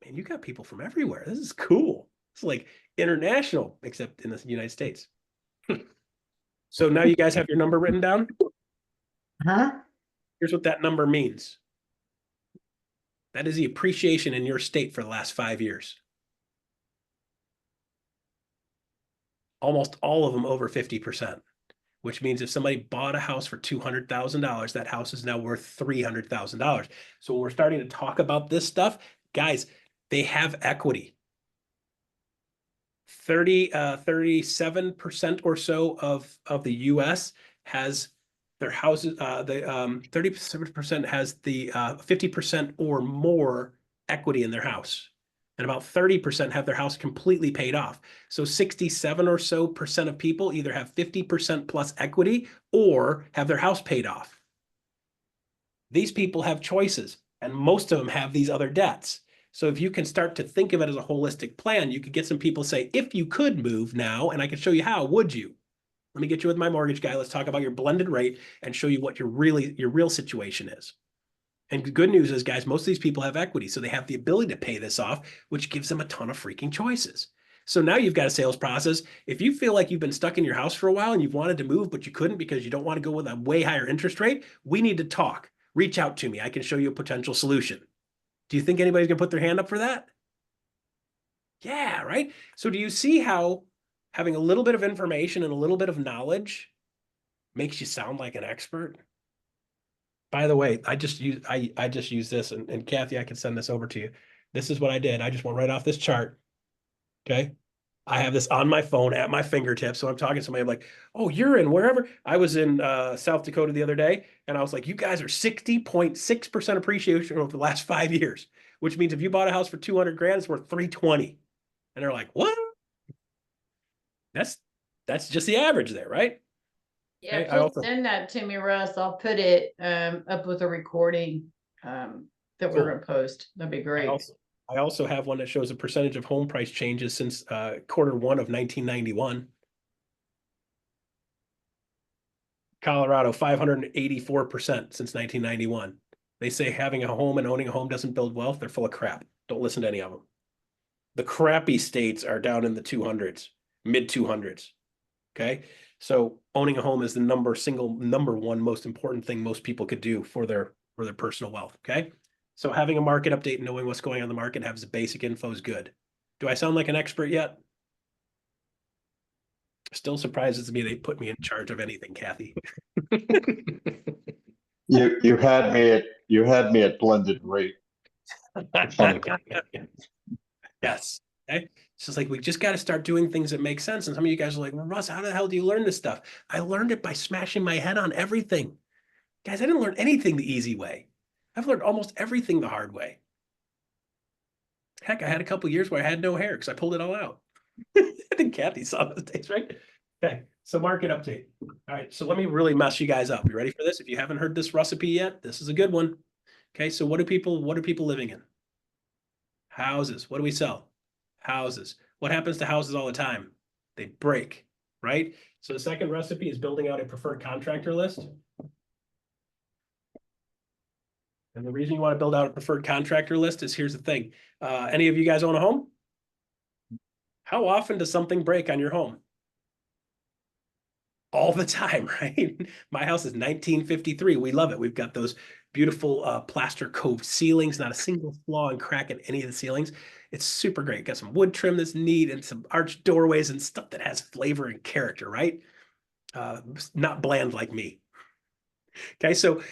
Man, you got people from everywhere. This is cool. It's like international, except in the United States. So now you guys have your number written down. Huh? Here's what that number means. That is the appreciation in your state for the last 5 years. Almost all of them over 50%, which means if somebody bought a house for $200,000, that house is now worth $300,000. So when we're starting to talk about this stuff, guys, they have equity. 37% or so of the US has their houses, 37% has the 50% or more equity in their house. And about 30% have their house completely paid off. So 67 or so percent of people either have 50% plus equity or have their house paid off. These people have choices, and most of them have these other debts. So if you can start to think of it as a holistic plan, you could get some people to say, if you could move now, and I can show you how, would you? Let me get you with my mortgage guy. Let's talk about your blended rate and show you what your real situation is. And the good news is, guys, most of these people have equity, so they have the ability to pay this off, which gives them a ton of freaking choices. So now you've got a sales process. If you feel like you've been stuck in your house for a while and you've wanted to move, but you couldn't because you don't want to go with a way higher interest rate, we need to talk. Reach out to me. I can show you a potential solution. Do you think anybody's going to put their hand up for that? Yeah, right. So do you see how having a little bit of information and a little bit of knowledge makes you sound like an expert? By the way, I just use this, and Kathy, I can send this over to you. This is what I did. I just went right off this chart. Okay. I have this on my phone at my fingertips. So I'm talking to somebody, I'm like, oh, you're in wherever. I was in South Dakota the other day, and I was like, you guys are 60.6% appreciation over the last 5 years, which means if you bought a house for 200 grand, it's worth 320. And they're like, what? That's just the average there, right? Yeah, Okay, I please also- send that to me, Russ. I'll put it up with a recording that we're Cool. gonna post. That'd be great. I also have one that shows a percentage of home price changes since Q1 of 1991. Colorado, 584% since 1991. They say having a home and owning a home doesn't build wealth. They're full of crap. Don't listen to any of them. The crappy states are down in the 200s, mid 200s. Okay. So owning a home is the number one most important thing most people could do for their personal wealth. Okay. So having a market update and knowing what's going on in the market, has the basic info is good. Do I sound like an expert yet? Still surprises me they put me in charge of anything, Kathy. You had me at blended rate. Funny. Yes. Okay. It's just like, we just got to start doing things that make sense. And some of you guys are like, well, Russ, how the hell do you learn this stuff? I learned it by smashing my head on everything. Guys, I didn't learn anything the easy way. I've learned almost everything the hard way. Heck, I had a couple years where I had no hair because I pulled it all out. I think Kathy saw those days, right? Okay, so market update. All right, so let me really mess you guys up. You ready for this? If you haven't heard this recipe yet, this is a good one. Okay, so what are people living in? Houses. What do we sell? Houses. What happens to houses all the time? They break, right? So the second recipe is building out a preferred contractor list. And the reason you want to build out a preferred contractor list is, here's the thing. Any of you guys own a home? How often does something break on your home? All the time, right? My house is 1953. We love it. We've got those beautiful plaster cove ceilings, not a single flaw and crack in any of the ceilings. It's super great. Got some wood trim that's neat and some arched doorways and stuff that has flavor and character, right? Not bland like me. Okay, so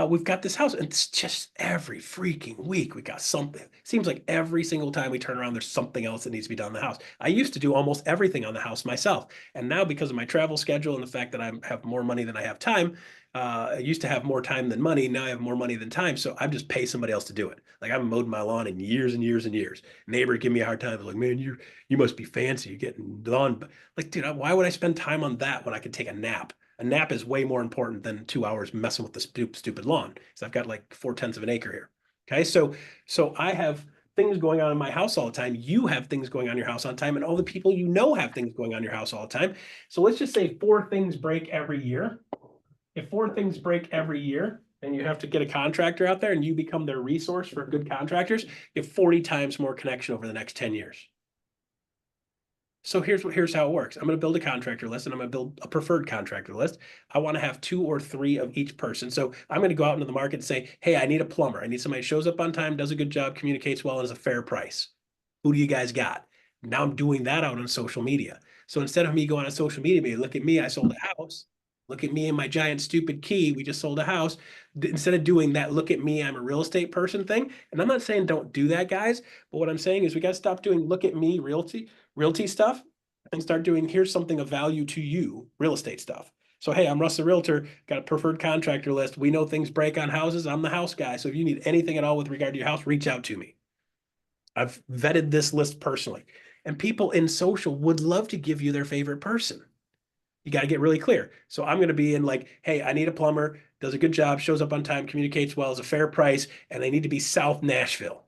we've got this house, and it's just every freaking week we got something. Seems like every single time we turn around, there's something else that needs to be done in the house. I used to do almost everything on the house myself, and now because of my travel schedule and the fact that I have more money than I have time, I used to have more time than money. Now I have more money than time, so I just pay somebody else to do it. Like, I haven't mowed my lawn in years and years and years. Neighbor give me a hard time, like, man, you must be fancy, you're getting lawn. Like, dude, why would I spend time on that when I could take a nap? A nap is way more important than 2 hours messing with the stupid lawn. So I've got like 4/10 of an acre here. Okay, so I have things going on in my house all the time. You have things going on in your house all the time, and all the people you know have things going on in your house all the time. So let's just say 4 things break every year. If 4 things break every year, and you have to get a contractor out there and you become their resource for good contractors, you have 40 times more connection over the next 10 years. So here's how it works. I'm going to build a contractor list, and I'm going to build a preferred contractor list. I want to have 2 or 3 of each person. So I'm going to go out into the market and say, hey, I need a plumber. I need somebody who shows up on time, does a good job, communicates well, and is a fair price. Who do you guys got? Now I'm doing that out on social media. So instead of me going on social media, look at me, I sold a house. Look at me and my giant stupid key. We just sold a house. Instead of doing that, look at me, I'm a real estate person thing. And I'm not saying don't do that, guys. But what I'm saying is we got to stop doing look at me realty stuff, and start doing here's something of value to you, real estate stuff. So, hey, I'm Russ the Realtor, got a preferred contractor list. We know things break on houses. I'm the house guy. So if you need anything at all with regard to your house, reach out to me. I've vetted this list personally. And people in social would love to give you their favorite person. You got to get really clear. So I'm going to be in like, hey, I need a plumber, does a good job, shows up on time, communicates well, is a fair price, and they need to be South Nashville.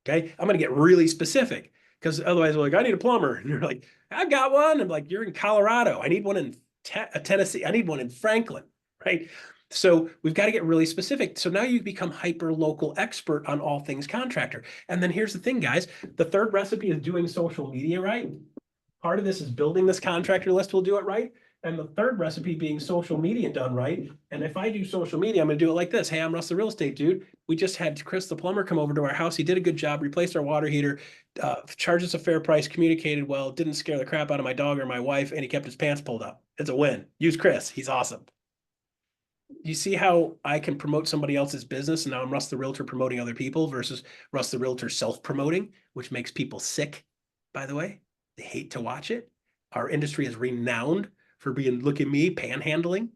Okay. I'm going to get really specific, because otherwise they're like, I need a plumber. And you're like, I've got one. I'm like, you're in Colorado. I need one in Tennessee. I need one in Franklin. Right. So we've got to get really specific. So now you become hyper local expert on all things contractor. And then here's the thing, guys. The third recipe is doing social media right. Part of this is building this contractor list will do it right. And the third recipe being social media done right. And if I do social media, I'm going to do it like this. Hey, I'm Russ the real estate dude. We just had Chris the plumber come over to our house. He did a good job, replaced our water heater, charged us a fair price, communicated well, didn't scare the crap out of my dog or my wife, and he kept his pants pulled up. It's a win. Use Chris. He's awesome. You see how I can promote somebody else's business, and now I'm Russ the realtor promoting other people versus Russ the realtor self-promoting, which makes people sick, by the way. They hate to watch it. Our industry is renowned for being, look at me, panhandling.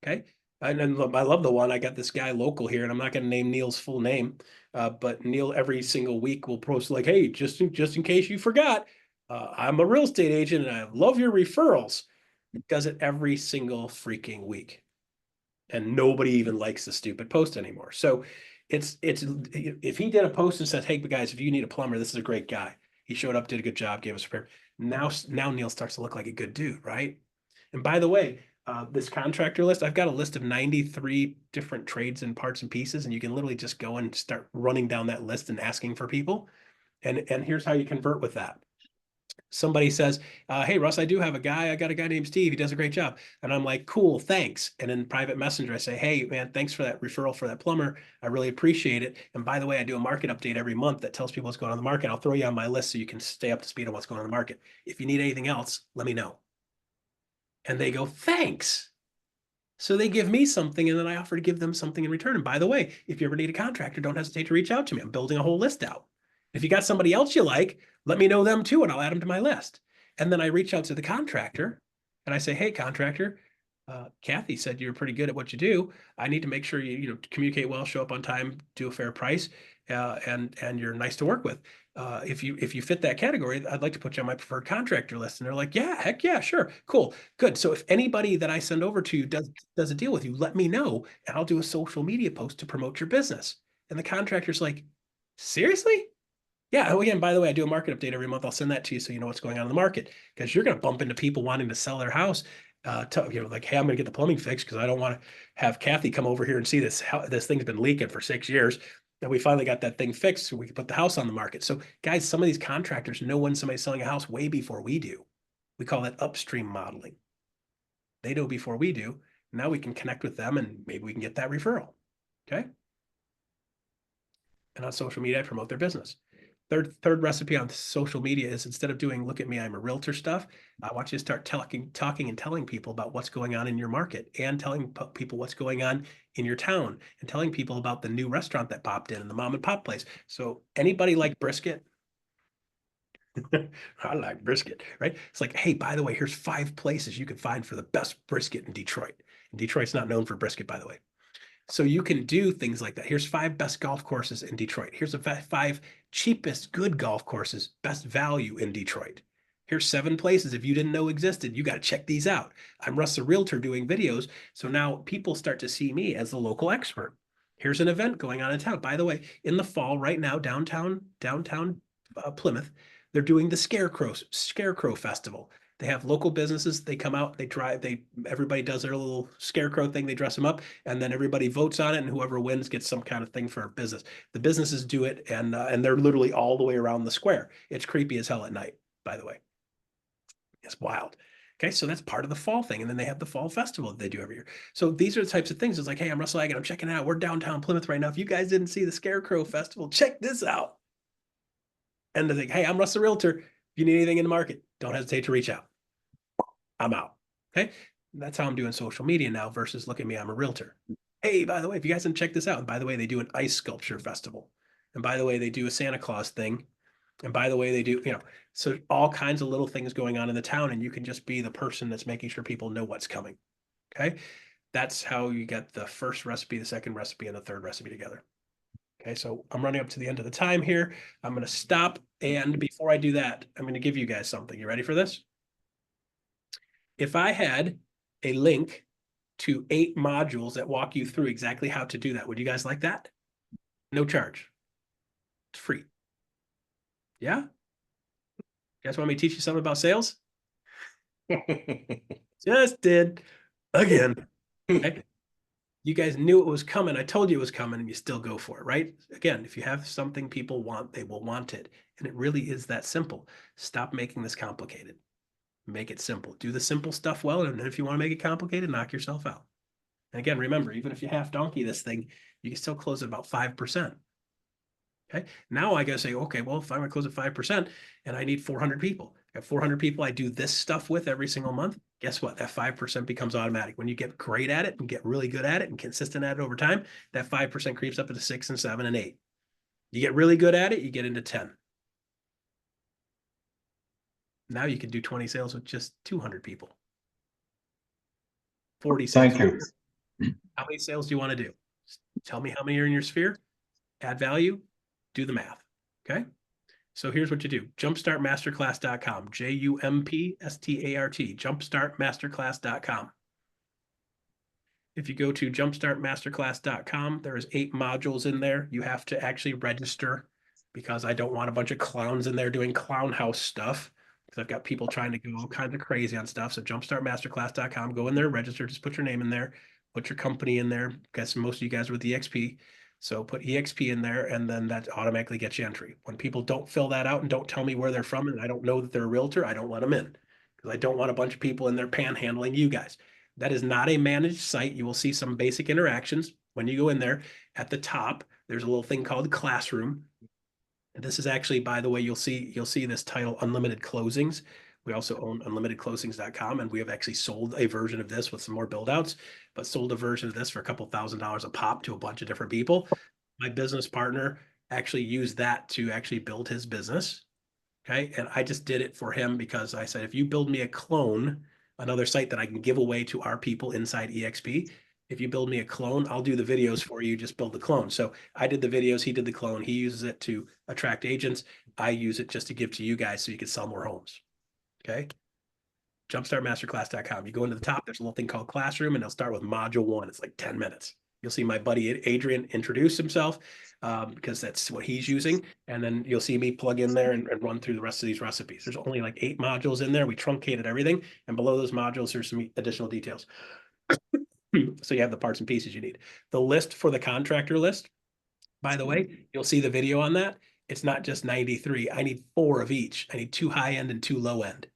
Okay. And I love the one. I got this guy local here, and I'm not going to name Neil's full name, but Neil every single week will post like, hey, just in case you forgot, I'm a real estate agent and I love your referrals. He does it every single freaking week. And nobody even likes the stupid post anymore. So it's if he did a post and says, hey guys, if you need a plumber, this is a great guy. He showed up, did a good job, gave us a repair. Now Neil starts to look like a good dude, right? And by the way, this contractor list, I've got a list of 93 different trades and parts and pieces, and you can literally just go and start running down that list and asking for people. And here's how you convert with that. Somebody says, hey, Russ, I got a guy named Steve. He does a great job. And I'm like, cool, thanks. And in private messenger, I say, hey, man, thanks for that referral for that plumber. I really appreciate it. And by the way, I do a market update every month that tells people what's going on in the market. I'll throw you on my list so you can stay up to speed on what's going on in the market. If you need anything else, let me know. And they go, thanks. So they give me something, and then I offer to give them something in return. And by the way, if you ever need a contractor, don't hesitate to reach out to me. I'm building a whole list out. If you got somebody else you like, let me know them too, and I'll add them to my list. And then I reach out to the contractor and I say, hey, contractor, Kathy said you're pretty good at what you do. I need to make sure you communicate well, show up on time, do a fair price, and you're nice to work with. If you fit that category, I'd like to put you on my preferred contractor list. And they're like, yeah, heck yeah, sure, cool, good. So if anybody that I send over to you does a deal with you, let me know, and I'll do a social media post to promote your business. And the contractor's like, seriously? Yeah. Oh, again, by the way, I do a market update every month. I'll send that to you so you know what's going on in the market, because you're going to bump into people wanting to sell their house. Like, hey, I'm going to get the plumbing fixed because I don't want to have Kathy come over here and see this thing's been leaking for 6 years. And we finally got that thing fixed so we can put the house on the market. So, guys, some of these contractors know when somebody's selling a house way before we do. We call that upstream modeling. They know before we do. Now we can connect with them and maybe we can get that referral. Okay. And on social media, I promote their business. Third recipe on social media is, instead of doing look at me, I'm a realtor stuff, I want you to start talking and telling people about what's going on in your market, and telling people what's going on in your town, and telling people about the new restaurant that popped in and the mom and pop place. So anybody like brisket? I like brisket, right? It's like, hey, by the way, here's 5 places you can find for the best brisket in Detroit. And Detroit's not known for brisket, by the way. So you can do things like that. Here's 5 best golf courses in Detroit. Here's the 5 cheapest good golf courses, best value in Detroit. Here's 7 places if you didn't know existed. You got to check these out. I'm Russ the realtor doing videos. So now people start to see me as the local expert. Here's an event going on in town. By the way, in the fall right now, downtown Plymouth, they're doing the Scarecrow Festival. They have local businesses. They come out, everybody does their little scarecrow thing. They dress them up, and then everybody votes on it, and whoever wins gets some kind of thing for a business. The businesses do it, and they're literally all the way around the square. It's creepy as hell at night, by the way. It's wild. Okay, so that's part of the fall thing. And then they have the fall festival that they do every year. So these are the types of things. It's like, hey, I'm Russ Laggan. I'm checking it out. We're downtown Plymouth right now. If you guys didn't see the Scarecrow Festival, check this out. And they think, hey, I'm Russ the realtor. If you need anything in the market, don't hesitate to reach out. I'm out. Okay. That's how I'm doing social media now versus look at me, I'm a realtor. Hey, by the way, if you guys didn't check this out, and by the way, they do an ice sculpture festival. And by the way, they do a Santa Claus thing. And by the way, they do, so all kinds of little things going on in the town, and you can just be the person that's making sure people know what's coming. Okay. That's how you get the first recipe, the second recipe, and the third recipe together. Okay. So I'm running up to the end of the time here. I'm going to stop. And before I do that, I'm going to give you guys something. You ready for this? If I had a link to 8 modules that walk you through exactly how to do that, would you guys like that? No charge. It's free. Yeah? You guys want me to teach you something about sales? Just did. Again. Okay. You guys knew it was coming. I told you it was coming and you still go for it, right? Again, if you have something people want, they will want it. And it really is that simple. Stop making this complicated. Make it simple. Do the simple stuff well. And then if you want to make it complicated, knock yourself out. And again, remember, even if you half donkey this thing, you can still close at about 5%. Okay. Now I got to say, okay, well, if I'm going to close at 5% and I need 400 people, I have 400 people I do this stuff with every single month. Guess what? That 5% becomes automatic. When you get great at it and get really good at it and consistent at it over time, that 5% creeps up into 6 and 7 and 8. You get really good at it, you get into 10. Now you can do 20 sales with just 200 people. 40 sales. Thank you. How many sales do you want to do? Tell me how many are in your sphere. Add value. Do the math. Okay. So here's what you do. Jumpstartmasterclass.com. JUMPSTART. Jumpstartmasterclass.com. If you go to jumpstartmasterclass.com, there's 8 modules in there. You have to actually register because I don't want a bunch of clowns in there doing clown house stuff. Because I've got people trying to go all kinds of crazy on stuff. So jumpstartmasterclass.com, go in there, register, just put your name in there, put your company in there. Guess most of you guys are with EXP. So put EXP in there, and then that automatically gets you entry. When people don't fill that out and don't tell me where they're from, and I don't know that they're a realtor, I don't let them in because I don't want a bunch of people in there panhandling you guys. That is not a managed site. You will see some basic interactions when you go in there. At the top, there's a little thing called Classroom. And this is actually, by the way, you'll see this title, Unlimited Closings. We also own unlimitedclosings.com, and we have actually sold a version of this with some more build outs, but sold a version of this for a couple $1,000s a pop to a bunch of different people. My business partner actually used that to actually build his business. Okay. And I just did it for him because I said, if you build me a clone, another site that I can give away to our people inside EXP, if you build me a clone, I'll do the videos for you, just build the clone. So I did the videos, he did the clone. He uses it to attract agents. I use it just to give to you guys so you can sell more homes. Okay. Jumpstartmasterclass.com. You go into the top, there's a little thing called Classroom, and they'll start with module 1. It's like 10 minutes. You'll see my buddy Adrian introduce himself because that's what he's using. And then you'll see me plug in there and run through the rest of these recipes. There's only like 8 modules in there. We truncated everything. And below those modules, there's some additional details. So you have the parts and pieces you need. The list for the contractor list, by the way, you'll see the video on that. It's not just 93. I need 4 of each. I need 2 high end and 2 low end.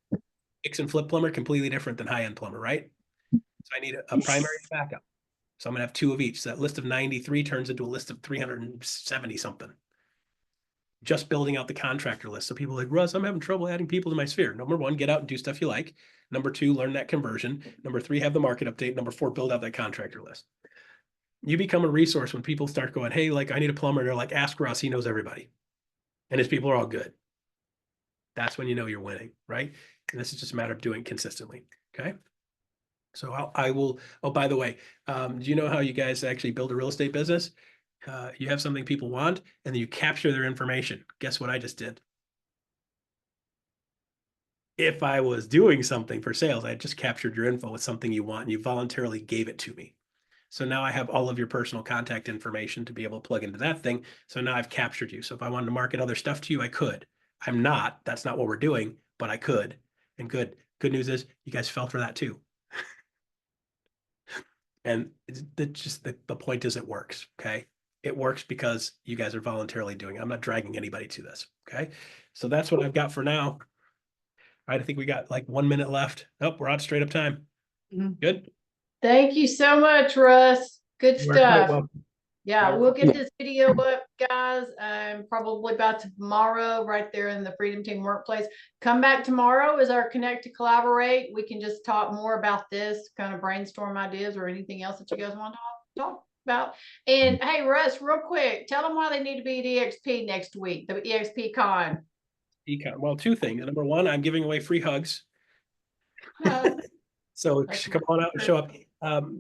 Fix and flip plumber, completely different than high end plumber, right? So I need a primary and backup. So I'm gonna have 2 of each. So that list of 93 turns into a list of 370 something. Just building out the contractor list. So people are like, Russ, I'm having trouble adding people to my sphere. Number 1, get out and do stuff you like. Number 2, learn that conversion. Number 3, have the market update. Number 4, build out that contractor list. You become a resource when people start going, hey, like I need a plumber. They're like, ask Russ, he knows everybody. And his people are all good. That's when you know you're winning, right? And this is just a matter of doing it consistently, okay? So I will, oh, by the way, do you know how you guys actually build a real estate business? You have something people want, and then you capture their information. Guess what I just did? If I was doing something for sales, I just captured your info with something you want, and you voluntarily gave it to me. So now I have all of your personal contact information to be able to plug into that thing. So now I've captured you. So if I wanted to market other stuff to you, I could. I'm not. That's not what we're doing, but I could. And good news is you guys fell for that too. And the point is it works, okay? It works because you guys are voluntarily doing it. I'm not dragging anybody to this, okay? So that's what I've got for now. All right, I think we got like 1 minute left. Oh, we're out straight up time. Good. Thank you so much, Russ. Good You are quite stuff. welcome. Yeah, we'll get this video up, guys, probably about tomorrow, right there in the Freedom Team Workplace. Come back tomorrow as our Connect to Collaborate. We can just talk more about this, kind of brainstorm ideas or anything else that you guys want to talk about. And hey, Russ, real quick, tell them why they need to be at EXP next week, the EXP Con. Econ. Well, 2 things. Number 1, I'm giving away free hugs. So come on out and show up.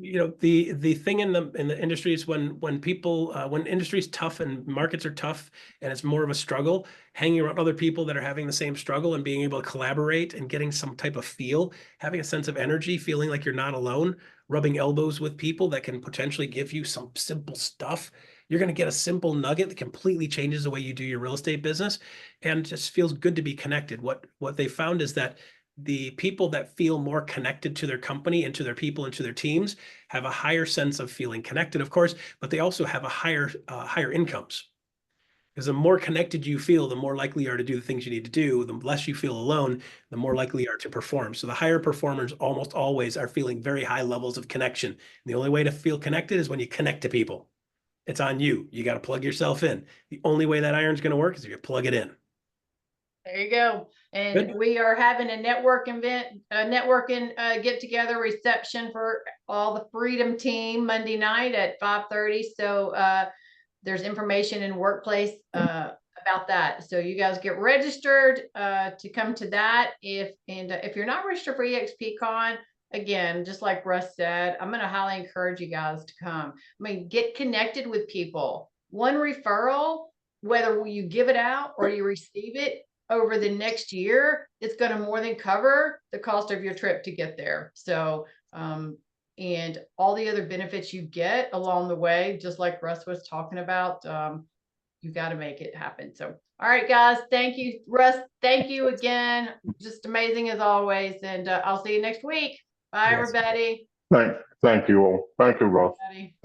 You know, the thing in the industry is when people when industry is tough and markets are tough and it's more of a struggle, hanging around other people that are having the same struggle and being able to collaborate and getting some type of feel, having a sense of energy, feeling like you're not alone, rubbing elbows with people that can potentially give you some simple stuff. You're going to get a simple nugget that completely changes the way you do your real estate business, and just feels good to be connected. What they found is that the people that feel more connected to their company and to their people and to their teams have a higher sense of feeling connected, of course, but they also have a higher incomes. Because the more connected you feel, the more likely you are to do the things you need to do. The less you feel alone, the more likely you are to perform. So the higher performers almost always are feeling very high levels of connection. And the only way to feel connected is when you connect to people. It's on you. You got to plug yourself in. The only way that iron's going to work is if you plug it in. There you go. And Good. we are having a network event, a networking get together reception for all the Freedom team Monday night at 5:30. So there's information in Workplace about that. So you guys get registered to come to that. If you're not registered for EXPCon, again, just like Russ said, I'm going to highly encourage you guys to come. I mean, get connected with people. One referral, whether you give it out or you receive it over the next year, it's going to more than cover the cost of your trip to get there. So, and all the other benefits you get along the way, just like Russ was talking about, you got to make it happen. So, all right, guys, thank you, Russ. Thank you again. Just amazing as always. And I'll see you next week. Bye, Yes. everybody. Thank you all. Thank you, Ross. Everybody.